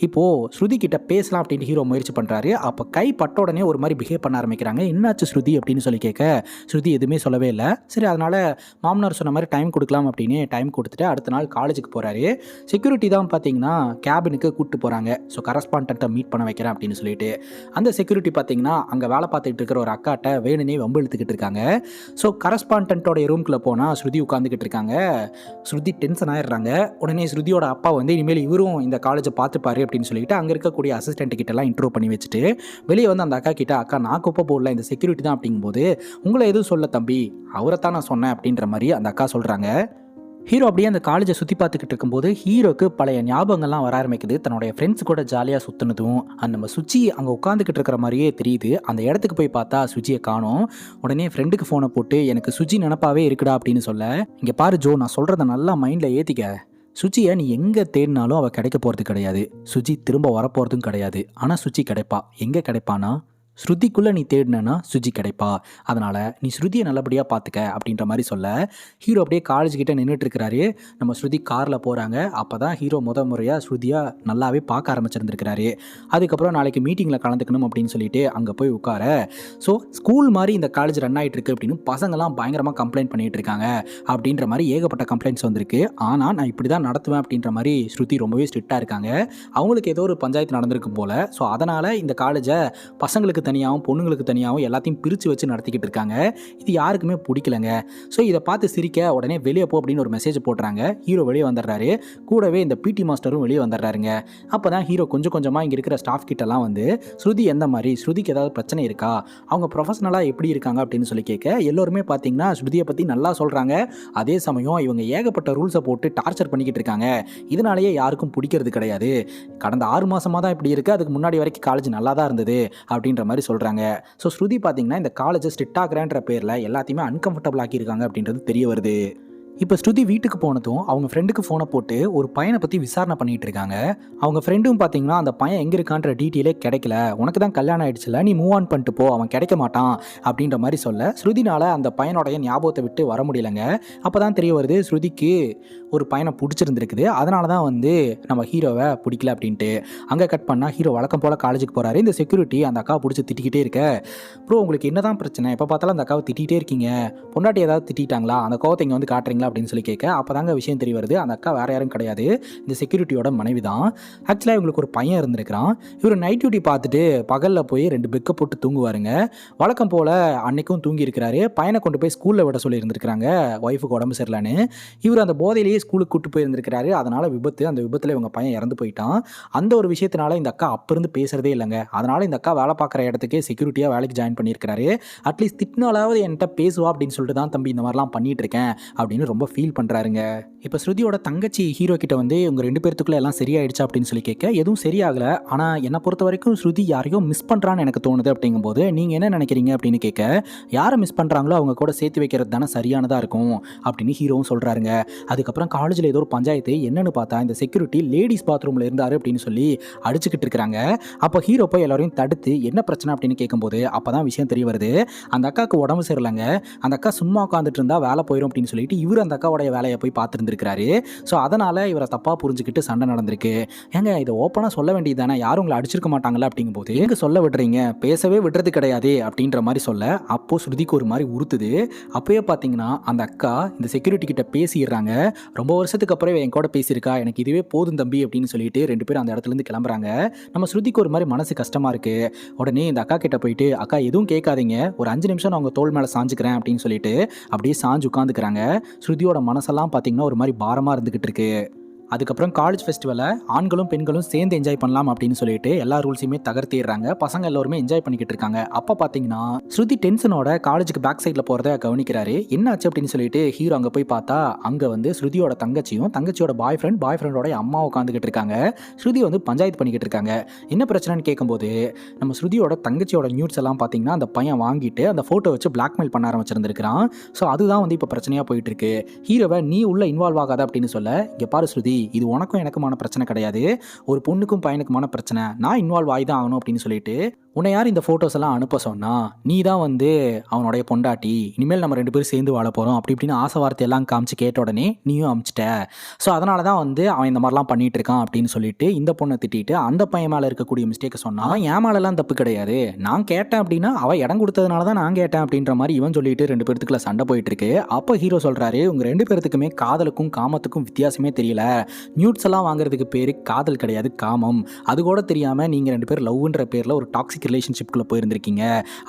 இப்போது ஸ்ருதி கிட்ட பேசலாம் அப்படின்ட்டு ஹீரோ முயற்சி பண்ணுறாரு. அப்போ கை பட்ட உடனே ஒரு மாதிரி பிஹேவ் பண்ண ஆரம்பிக்கிறாங்க. என்னாச்சு ஸ்ருதி அப்படின்னு சொல்லி கேட்க, ஸ்ருதி எதுவுமே சொல்லவே இல்லை. சரி, அதனால் மாமனார் சொன்ன மாதிரி டைம் கொடுக்கலாம் அப்படின்னு டைம் கொடுத்துட்டு அடுத்த நாள் காலேஜுக்கு போகிறாரு. செக்யூரிட்டி தான் பார்த்தீங்கன்னா கேபினுக்கு கூப்பிட்டு போகிறாங்க. ஸோ கரஸ்பாண்டண்ட்டை மீட் பண்ண வைக்கிறேன் அப்படின்னு சொல்லிட்டு அந்த செக்யூரிட்டி பார்த்தீங்கன்னா அங்கே வேலை பார்த்துக்கிட்டு இருக்கிற ஒரு அக்காட்ட வேணுனே வம்பு இழுத்துக்கிட்டு இருக்காங்க. ஸோ கரஸ்பாண்டண்ட்டோடைய ரூம்குள்ளே போனால் ஸ்ருதி உட்காந்துக்கிட்டு இருக்காங்க. ஸ்ருதி டென்ஷன் ஆயிடுறாங்க. உடனே ஸ்ருதியோட அப்பா வந்து இனிமேல் இவரும் இந்த காலேஜை பார்த்துப்பாரு அப்படின்னு சொல்லிட்டு அங்கே இருக்கக்கூடிய அசிஸ்டன்ட் கிட்டலாம் இன்ட்ரோ பண்ணி வச்சுட்டு வெளியே வந்து அந்த அக்கா கிட்ட, அக்கா நான் குப்பை போடல, இந்த செக்யூரிட்டி தான் அப்படிங்கும்போது, உங்களை எதுவும் சொல்ல தம்பி, அவரை தான் நான் சொன்னேன் அப்படின்ற மாதிரி அந்த அக்கா சொல்கிறாங்க. ஹீரோ அப்படியே அந்த காலேஜை சுற்றி பார்த்துக்கிட்டு இருக்கும்போது ஹீரோக்கு பழைய ஞாபகங்கள்லாம் வர ஆரம்பிக்குது. தன்னுடைய ஃப்ரெண்ட்ஸ் கூட ஜாலியாக சுற்றினதும் அந்த நம்ம சுச்சி அங்கே உட்காந்துக்கிட்டு இருக்கிற மாதிரியே தெரியுது. அந்த இடத்துக்கு போய் பார்த்தா சுச்சியை காணோம். உடனே ஃப்ரெண்டுக்கு ஃபோனை போட்டு, எனக்கு சுச்சி நினப்பாவே இருக்குடா அப்படின்னு சொல்ல, இங்கே பாரு ஜோ, நான் சொல்கிறத நல்லா மைண்டில் ஏற்றிக்க. சுச்சியை நீ எங்கே தேடினாலும் அவள் கிடைக்க போகிறது கிடையாது. சுச்சி திரும்ப வரப்போகிறதும் கிடையாது. ஆனால் சுச்சி கிடைப்பா. எங்கே கிடைப்பானா, ஸ்ருதிக்குள்ளே நீ தேடினா சுஜி கிடைப்பா. அதனால் நீ ஸ்ருதியை நல்லபடியாக பார்த்துக்க அப்படின்ற மாதிரி சொல்ல, ஹீரோ அப்படியே காலேஜ் கிட்டே நின்றுட்டு இருக்கிறாரு. நம்ம ஸ்ருதி காரில் போகிறாங்க. அப்போ தான் ஹீரோ முறையாக ஸ்ருதியாக நல்லாவே பார்க்க ஆரம்பிச்சிருந்துருக்கிறாரு. அதுக்கப்புறம் நாளைக்கு மீட்டிங்கில் கலந்துக்கணும் அப்படின்னு சொல்லிட்டு அங்கே போய் உட்கார, ஸோ ஸ்கூல் மாதிரி இந்த காலேஜ் ரன் ஆகிட்டு இருக்கு அப்படின்னு பசங்கள்லாம் பயங்கரமாக கம்ப்ளைண்ட் பண்ணிகிட்டு இருக்காங்க அப்படின்ற மாதிரி ஏகப்பட்ட கம்ப்ளைண்ட்ஸ் வந்திருக்கு. ஆனால் நான் இப்படி தான் நடத்துவேன் அப்படின்ற மாதிரி ஸ்ருதி ரொம்பவே ஸ்ட்ரிக்டாக இருக்காங்க. அவங்களுக்கு ஏதோ ஒரு பஞ்சாயத்து நடந்திருக்கும் போல். ஸோ அதனால் இந்த காலேஜை பசங்களுக்கு தனியாகவும் பொண்ணுங்களுக்கு தனியாகவும் எல்லாத்தையும் பிரித்து வச்சு நடத்திக்கிட்டு இருக்காங்க. இது யாருக்குமே பிடிக்கலங்க. ஸோ இதை பார்த்து சிரிக்க, உடனே வெளியே போ அப்படின்னு ஒரு மெசேஜ் போட்டுறாங்க. ஹீரோ வெளியே வந்துடுறாரு. கூடவே இந்த பிடி மாஸ்டரும் வெளியே வந்துடுறாருங்க. அப்போ தான் ஹீரோ கொஞ்சம் கொஞ்சமாக இங்கே இருக்கிற ஸ்டாஃப் கிட்டலாம் வந்து, ஸ்ருதி எந்த மாதிரி, ஸ்ருதிக்கு ஏதாவது பிரச்சனை இருக்கா, அவங்க ப்ரொஃபஷனலாக எப்படி இருக்காங்க அப்படின்னு சொல்லி கேட்க, எல்லோருமே பார்த்தீங்கன்னா ஸ்ருதியை பற்றி நல்லா சொல்கிறாங்க. அதே சமயம் இவங்க ஏகப்பட்ட ரூல்ஸை போட்டு டார்ச்சர் பண்ணிக்கிட்டு இருக்காங்க. இதனாலேயே யாருக்கும் பிடிக்கிறது கிடையாது. கடந்த 6 மாதமாக தான் இப்படி இருக்குது, அதுக்கு முன்னாடி வரைக்கும் காலேஜ் நல்லா தான் இருந்தது அப்படின்ற மாதிரி சொல்கிறாங்க. ஸோ ஸ்ருதி பார்த்தீங்கன்னா இந்த காலேஜை ஸ்ட்ரிக்ட் ஆகிறேன்ற பேரில் எல்லாத்தையுமே அன்கம்ஃபர்டபுள் ஆக்கியிருக்காங்க அப்படின்றது தெரிய வருது. இப்போ ஸ்ருதி வீட்டுக்கு போனதும் அவங்க ஃப்ரெண்டுக்கு ஃபோனை போட்டு ஒரு பையனை பற்றி விசாரணை பண்ணிகிட்டு இருக்காங்க. அவங்க ஃப்ரெண்டும் பார்த்தீங்கன்னா அந்த பையன் எங்கே இருக்கான்ற டீட்டெயிலே கிடைக்கல, உனக்கு தான் கல்யாணம் ஆகிடுச்சுல, நீ மூவ் ஆன் பண்ணிட்டு போ, அவன் கிடைக்க மாட்டான் அப்படின்ற மாதிரி சொல்ல, ஸ்ருதினால் அந்த பையனோடைய ஞாபகத்தை விட்டு வர முடியலைங்க. அப்போ தான் தெரிய வருது ஸ்ருதிக்கு ஒரு பையனை பிடிச்சிருந்துருக்குது. அதனால தான் வந்து நம்ம ஹீரோவை பிடிக்கல அப்படின்ட்டு. அங்கே கட் பண்ணால் ஹீரோ வழக்கம் போல் காலேஜுக்கு போகிறாரு. இந்த செக்யூரிட்டி அந்த அக்காவை பிடிச்சி திட்டிக்கிட்டே இருக்க, ப்ரோ உங்களுக்கு என்ன தான் பிரச்சனை, எப்போ பார்த்தாலும் அந்த அக்காவை திட்டிகிட்டே இருக்கீங்க, பொண்டாட்டி ஏதாவது திட்டாங்களா, அந்த கோவத்தை இங்கே வந்து காட்டுறீங்களா அப்படின்னு சொல்லி கேட்க, அப்போ தாங்க விஷயம் தெரிய வருது. அந்த அக்கா வேறு யாரும் கிடையாது, இந்த செக்யூரிட்டியோட மனைவி தான். ஆக்சுவலாக இவங்களுக்கு ஒரு பையன் இருந்திருக்கிறான். இவர் நைட் டியூட்டி பார்த்துட்டு பகலில் போய் 2 பெக்கை போட்டு தூங்குவாருங்க. வழக்கம் போல் அன்னைக்கும் தூங்கி இருக்கிறாரு. பையனை கொண்டு போய் ஸ்கூலில் விட சொல்லி இருந்திருக்கிறாங்க, ஒய்ஃபுக்கு உடம்பு சரியில்லைன்னு. இவர் அந்த போதையிலேயே ஸ்கூலுக்கு கூட்டு போயிருந்திருக்கிறாரு. அதனால் விபத்து, அந்த விபத்தில் இவங்க பையன் இறந்து போயிட்டான். அந்த ஒரு விஷயத்தினால இந்த அக்கா அப்போ இருந்து பேசுகிறதே இல்லைங்க. அதனால் இந்த அக்கா வேலை பார்க்குற இடத்துக்கே செக்யூரிட்டியாக வேலைக்கு ஜாயின் பண்ணியிருக்கிறாரு. அட்லீஸ்ட் திட்டினாலாவது என்கிட்ட பேசுவா அப்படின்னு சொல்லிட்டு தான் தம்பி இந்த மாதிரிலாம் பண்ணிட்டு இருக்கேன் அப்படின்னு ரொம்ப ஃபீல் பண்ணுறாருங்க. இப்போ ஸ்ருதியோட தங்கச்சி ஹீரோ கிட்ட வந்து இவங்க 2 பேர்த்துக்குள்ள எல்லாம் சரியாயிடுச்சா அப்படின்னு சொல்லி கேட்க, எதுவும் சரியாகலை, ஆனால் என்னை பொறுத்த வரைக்கும் ஸ்ருதி யாரையோ மிஸ் பண்ணுறான்னு எனக்கு தோணுது அப்படிங்கும்போது, நீங்கள் என்ன நினைக்கிறீங்க அப்படின்னு கேட்க, யாரை மிஸ் பண்ணுறாங்களோ அவங்க கூட சேர்த்து வைக்கிறது தானே சரியானதாக இருக்கும் அப்படின்னு ஹீரோவும் சொல்கிறாருங்க. அதுக்கப்புறம் காலேஜில் ஏதோ ஒரு பஞ்சாயத்து, என்னன்னு பார்த்தா இந்த செக்யூரிட்டி லேடிஸ் பாத்ரூமில் இருந்தார் அப்படின்னு சொல்லி அடிச்சுக்கிட்டு இருக்கிறாங்க. அப்போ ஹீரோ போய் எல்லாரையும் தடுத்து என்ன பிரச்சனை அப்படின்னு கேட்கும்போது அப்போ தான் விஷயம் தெரிய வருது. அந்த அக்காவுக்கு உடம்பு சரியில்லைங்க. அந்த அக்கா சும்மா உட்காந்துட்டு இருந்தால் வேலை போயிடும் அப்படின்னு சொல்லிட்டு இவர் அந்த அக்காவோடைய வேலையை போய் பார்த்துருந்துருக்காரு. ஸோ அதனால் இவரை தப்பாக புரிஞ்சுக்கிட்டு சண்டை நடந்திருக்கு. ஏங்க இதை ஓப்பனாக சொல்ல வேண்டியது தானே, யாரும் உங்களை அடிச்சிருக்க மாட்டாங்களா அப்படிங்கும்போது, எங்கே சொல்ல விடுறீங்க, பேசவே விடுறது கிடையாது அப்படின்ற மாதிரி சொல்ல, அப்போது ஸ்ருதிக்கு ஒரு மாதிரி உறுத்துது. அப்போயே பார்த்தீங்கன்னா அந்த அக்கா இந்த செக்யூரிட்டி கிட்ட பேசிடுறாங்க. ரொம்ப வருஷத்துக்கு அப்புறம் என் கூட பேசியிருக்கா, எனக்கு இதுவே போதும் தம்பி அப்படின்னு சொல்லிட்டு 2 பேரும் அந்த இடத்துலேருந்து கிளம்புறாங்க. நம்ம ஸ்ருதிக்கு ஒரு மாதிரி மனசு கஷ்டமாக இருக்குது. உடனே இந்த அக்கா கிட்ட போயிட்டு, அக்கா எதுவும் கேட்காதீங்க, ஒரு 5 நிமிஷம் நான் உங்கள் தோள் மேலே சாஞ்சுக்கிறேன் அப்படின்னு சொல்லிட்டு அப்படியே சாஞ்சு உட்காந்துக்கிறாங்க. ஸ்ருதியோட மனசெல்லாம் பார்த்தீங்கன்னா ஒரு மாதிரி பாரமாக இருந்துக்கிட்டு இருக்கு. அதுக்கப்புறம் காலேஜ் ஃபெஸ்டிவலை ஆண்களும் பெண்களும் சேர்ந்து என்ஜாய் பண்ணலாம் அப்படின்னு சொல்லிட்டு எல்லா ரூல்ஸையுமே தகர்த்திடுறாங்க. பசங்க எல்லாருமே என்ஜாய் பண்ணிக்கிட்டு இருக்காங்க. அப்போ பார்த்தீங்கன்னா ஸ்ருதி டென்ஷனோட காலேஜுக்கு பேக் சைடில் போகிறத கவனிக்கிறாரு. என்ன ஆச்சு அப்படின்னு சொல்லிட்டு ஹீரோ அங்கே போய் பார்த்தா அங்கே வந்து ஸ்ருதியோட தங்கச்சியும் தங்கச்சியோட பாய் ஃப்ரெண்டோட அம்மா உட்காந்துக்கிட்டு இருக்காங்க. ஸ்ருதி வந்து பஞ்சாயத்து பண்ணிக்கிட்டு இருக்காங்க. என்ன பிரச்சனைன்னு கேட்கும்போது நம்ம ஸ்ருதியோட தங்கச்சியோட நியூட்ஸ் எல்லாம் பார்த்தீங்கன்னா அந்த பையன் வாங்கிட்டு அந்த ஃபோட்டோ வச்சு பிளாக்மெயில் பண்ண ஆரம்பிச்சிருந்திருக்கான். ஸோ அதுதான் வந்து இப்போ பிரச்சனையாக போயிட்டு இருக்கு. ஹீரோவை நீ உள்ள இன்வால்வ் ஆகாத அப்படின்னு சொல்ல, இங்கே பாரு ஸ்ருதி, இது உனக்கும் எனக்குமான பிரச்சனை கிடையாது, ஒரு பொண்ணுக்கும் பையனுக்குமான பிரச்சனை, நான் இன்வால்வ் ஆகி தான் ஆகணும் அப்படின்னு சொல்லிட்டு உன்னை யார் இந்த ஃபோட்டோஸ் எல்லாம் அனுப்ப சொன்னா, நீ தான் வந்து அவனுடைய பொண்டாட்டி, இனிமேல் நம்ம 2 பேரும் சேர்ந்து வாழ போகிறோம் அப்படி இப்படின்னு ஆசை வார்த்தை எல்லாம் காமிச்சு கேட்ட உடனே நீயும் அமிச்சிட்ட. ஸோ அதனால தான் வந்து அவன் இந்த மாதிரிலாம் பண்ணிட்டு இருக்கான் அப்படின்னு சொல்லிட்டு இந்த பொண்ணை திட்டிட்டு அந்த பையன் மேலே இருக்கக்கூடிய மிஸ்டேக்கை சொன்னான். என் மேலெல்லாம் தப்பு கிடையாது, நான் கேட்டேன் அப்படின்னா அவள் இடம் கொடுத்ததுனால தான் நான் கேட்டேன் அப்படின்ற மாதிரி இவன் சொல்லிட்டு 2 பேர்த்துக்குள்ள சண்டை போயிட்டு இருக்கு. அப்போ ஹீரோ சொல்கிறாரு, உங்கள் 2 பேர்த்துக்குமே காதலுக்கும் காமத்துக்கும் வித்தியாசமே தெரியல, நியூட்ஸ் எல்லாம் வாங்குறதுக்கு பேர் காதல் கிடையாது, காமம். அது கூட தெரியாமல் நீங்கள் 2 பேர் லவ்ன்ற பேரில் ஒரு டாக்ஸிக் ரிலேஷன்ஷிப்குள்ளே போயிருந்திருக்கீங்க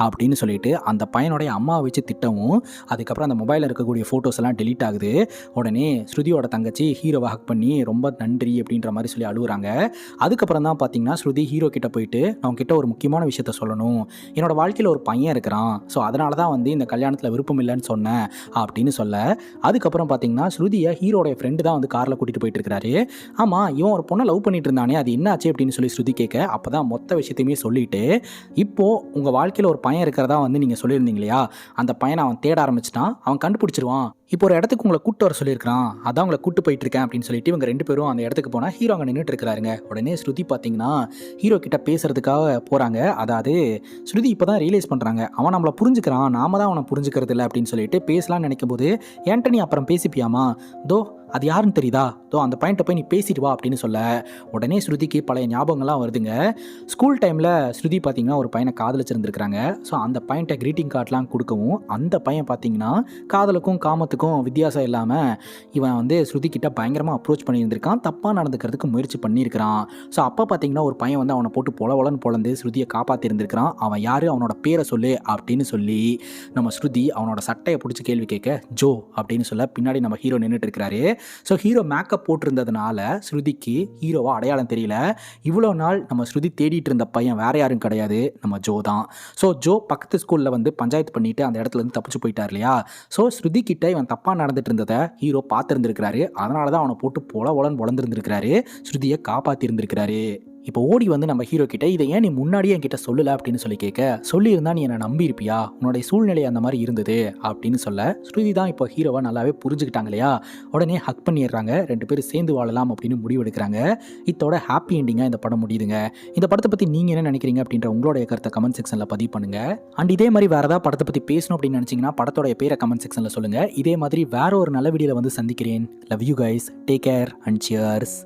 அப்படின்னு சொல்லிட்டு அந்த பையனுடைய அம்மாவை வச்சு திட்டவும், அதுக்கப்புறம் அந்த மொபைலில் இருக்கக்கூடிய ஃபோட்டோஸ் எல்லாம் டெலீட் ஆகுது. உடனே ஸ்ருதியோட தங்கச்சி ஹீரோவை ஹக் பண்ணி ரொம்ப நன்றி அப்படின்ற மாதிரி சொல்லி அழுகுறாங்க. அதுக்கப்புறம் தான் பார்த்தீங்கன்னா ஸ்ருதி ஹீரோ கிட்ட போயிட்டு, நான் கிட்ட ஒரு முக்கியமான விஷயத்த சொல்லணும், என்னோட வாழ்க்கையில் ஒரு பையன் இருக்கிறான், ஸோ அதனால தான் வந்து இந்த கல்யாணத்தில் விருப்பம் இல்லைன்னு சொன்னேன் அப்படின்னு சொல்ல, அதுக்கப்புறம் பார்த்தீங்கன்னா ஸ்ருதியை ஹீரோடைய ஃப்ரெண்டு தான் வந்து காரில் கூட்டிகிட்டு போயிட்டு இருக்கிறாரு. ஆமாம், இவன் ஒரு பொண்ணை லவ் பண்ணிட்டு இருந்தானே, அது என்ன ஆச்சு அப்படின்னு சொல்லி ஸ்ருதி கேட்க, அப்போ தான் மொத்த விஷயத்தையுமே சொல்லிட்டு, இப்போது உங்கள் வாழ்க்கையில் ஒரு பையன் இருக்கிறதா வந்து நீங்கள் சொல்லியிருந்தீங்க இல்லையா, அந்த பையனை அவன் தேட ஆரம்பிச்சிட்டான், அவன் கண்டுபிடிச்சிருவான், இப்போ ஒரு இடத்துக்கு உங்களை கூட்டு வர சொல்லியிருக்கான், அதான் உங்களை கூட்டு போயிட்டு இருக்கேன் அப்படின்னு சொல்லிட்டு இவங்க 2 பேரும் அந்த இடத்துக்கு போனால் ஹீரோ அங்கே நின்றுட்டு இருக்கிறாருங்க. உடனே ஸ்ருதி பார்த்தீங்கன்னா ஹீரோ கிட்ட பேசுறதுக்காக போகிறாங்க. அதாவது ஸ்ருதி இப்போ தான் ரியலைஸ் பண்ணுறாங்க, அவன் நம்மளை புரிஞ்சுக்கிறான், நாம தான் அவனை புரிஞ்சுக்கிறது இல்லை அப்படின்னு சொல்லிட்டு பேசலாம்னு நினைக்கும் போது, ஏன்ட்ட நீ அப்புறம் பேசிப்பியாமா, தோ அது யாருன்னு தெரியுதா, தோ அந்த பாயிண்ட்டை போய் நீ பேசிட்டு வா அப்படின்னு சொல்ல, உடனே ஸ்ருதிக்கு பழைய ஞாபகங்கள்லாம் வருதுங்க. ஸ்கூல் டைமில் ஸ்ருதி பார்த்தீங்கன்னா ஒரு பையனை காதலிச்சிருந்துருக்காங்க. ஸோ அந்த பையன்ட்ட க்ரீட்டிங் கார்டெலாம் கொடுக்கவும், அந்த பையன் பார்த்தீங்கன்னா காதலுக்கும் காமத்துக்கும் வித்தியாசம் இல்லாமல் இவன் வந்து ஸ்ருதி கிட்ட பயங்கரமாக அப்ரோச் பண்ணியிருந்திருக்கான், தப்பாக நடந்துக்கிறதுக்கு முயற்சி பண்ணியிருக்கிறான். ஸோ அப்போ பார்த்தீங்கன்னா ஒரு பையன் வந்து அவனை போட்டு பொலன்னு பொழந்து ஸ்ருதியை காப்பாற்றிருந்திருக்கிறான். அவன் யார், அவனோட பேரை சொல்லு அப்படின்னு சொல்லி நம்ம ஸ்ருதி அவனோட சட்டையை பிடிச்சி கேள்வி கேட்க, ஜோ அப்படின்னு சொல்ல பின்னாடி நம்ம ஹீரோ நின்றுட்டு இருக்கிறாரு. ஸோ ஹீரோ மேக்கப் போட்டிருந்ததுனால ஸ்ருதிக்கு ஹீரோவா அடையாளம் தெரியல. இவ்வளோ நாள் நம்ம ஸ்ருதி தேடிட்டு இருந்த பையன் வேற யாரும் கிடையாது, நம்ம ஜோ தான். ஸோ ஜோ பக்கத்து ஸ்கூலில் வந்து பஞ்சாயத்து பண்ணிட்டு அந்த இடத்துல இருந்து தப்பிச்சு போயிட்டார் இல்லையா. ஸோ ஸ்ருதி கிட்ட இவன் தப்பாக நடந்துட்டு இருந்ததை ஹீரோ பார்த்துருந்துருக்கிறாரு. அதனால தான் அவனை போட்டு பொலன்னு பொழந்திருந்திருக்கிறாரு, ஸ்ருதியை காப்பாற்றிருந்திருக்கிறாரு. இப்போ ஓடி வந்து நம்ம ஹீரோ கிட்ட, இதை ஏன் நீ முன்னாடியே என்கிட்ட சொல்லலை அப்படின்னு சொல்லி கேட்க, சொல்லியிருந்தா நீ என்னை நம்பியிருப்பியா, உன்னுடைய சூழ்நிலை அந்த மாதிரி இருந்தது அப்படின்னு சொல்ல, ஸ்ருதி தான் இப்போ ஹீரோவை நல்லாவே புரிஞ்சுக்கிட்டாங்க இல்லையா. உடனே ஹக் பண்ணிடுறாங்க, 2 பேரும் சேர்ந்து வாழலாம் அப்படின்னு முடிவு எடுக்கிறாங்க. இதோட ஹாப்பி எண்டிங்காக இந்த படம் முடியுதுங்க. இந்த படத்தை பற்றி நீங்கள் என்ன நினைக்கிறீங்க அப்படின்ற உங்களுடைய கருத்தை கமெண்ட் செக்ஷனில் பதிவு பண்ணுங்கள். அண்ட் இதே மாதிரி வேறு ஏதாவது படத்தை பற்றி பேசணும் அப்படின்னு நினச்சிங்கன்னா படத்தோடைய பேரை கமெண்ட் செக்ஷனில் சொல்லுங்கள். இதே மாதிரி வேற ஒரு நல்ல வீடியோவில் வந்து சந்திக்கிறேன். Love you guys, take care and cheers.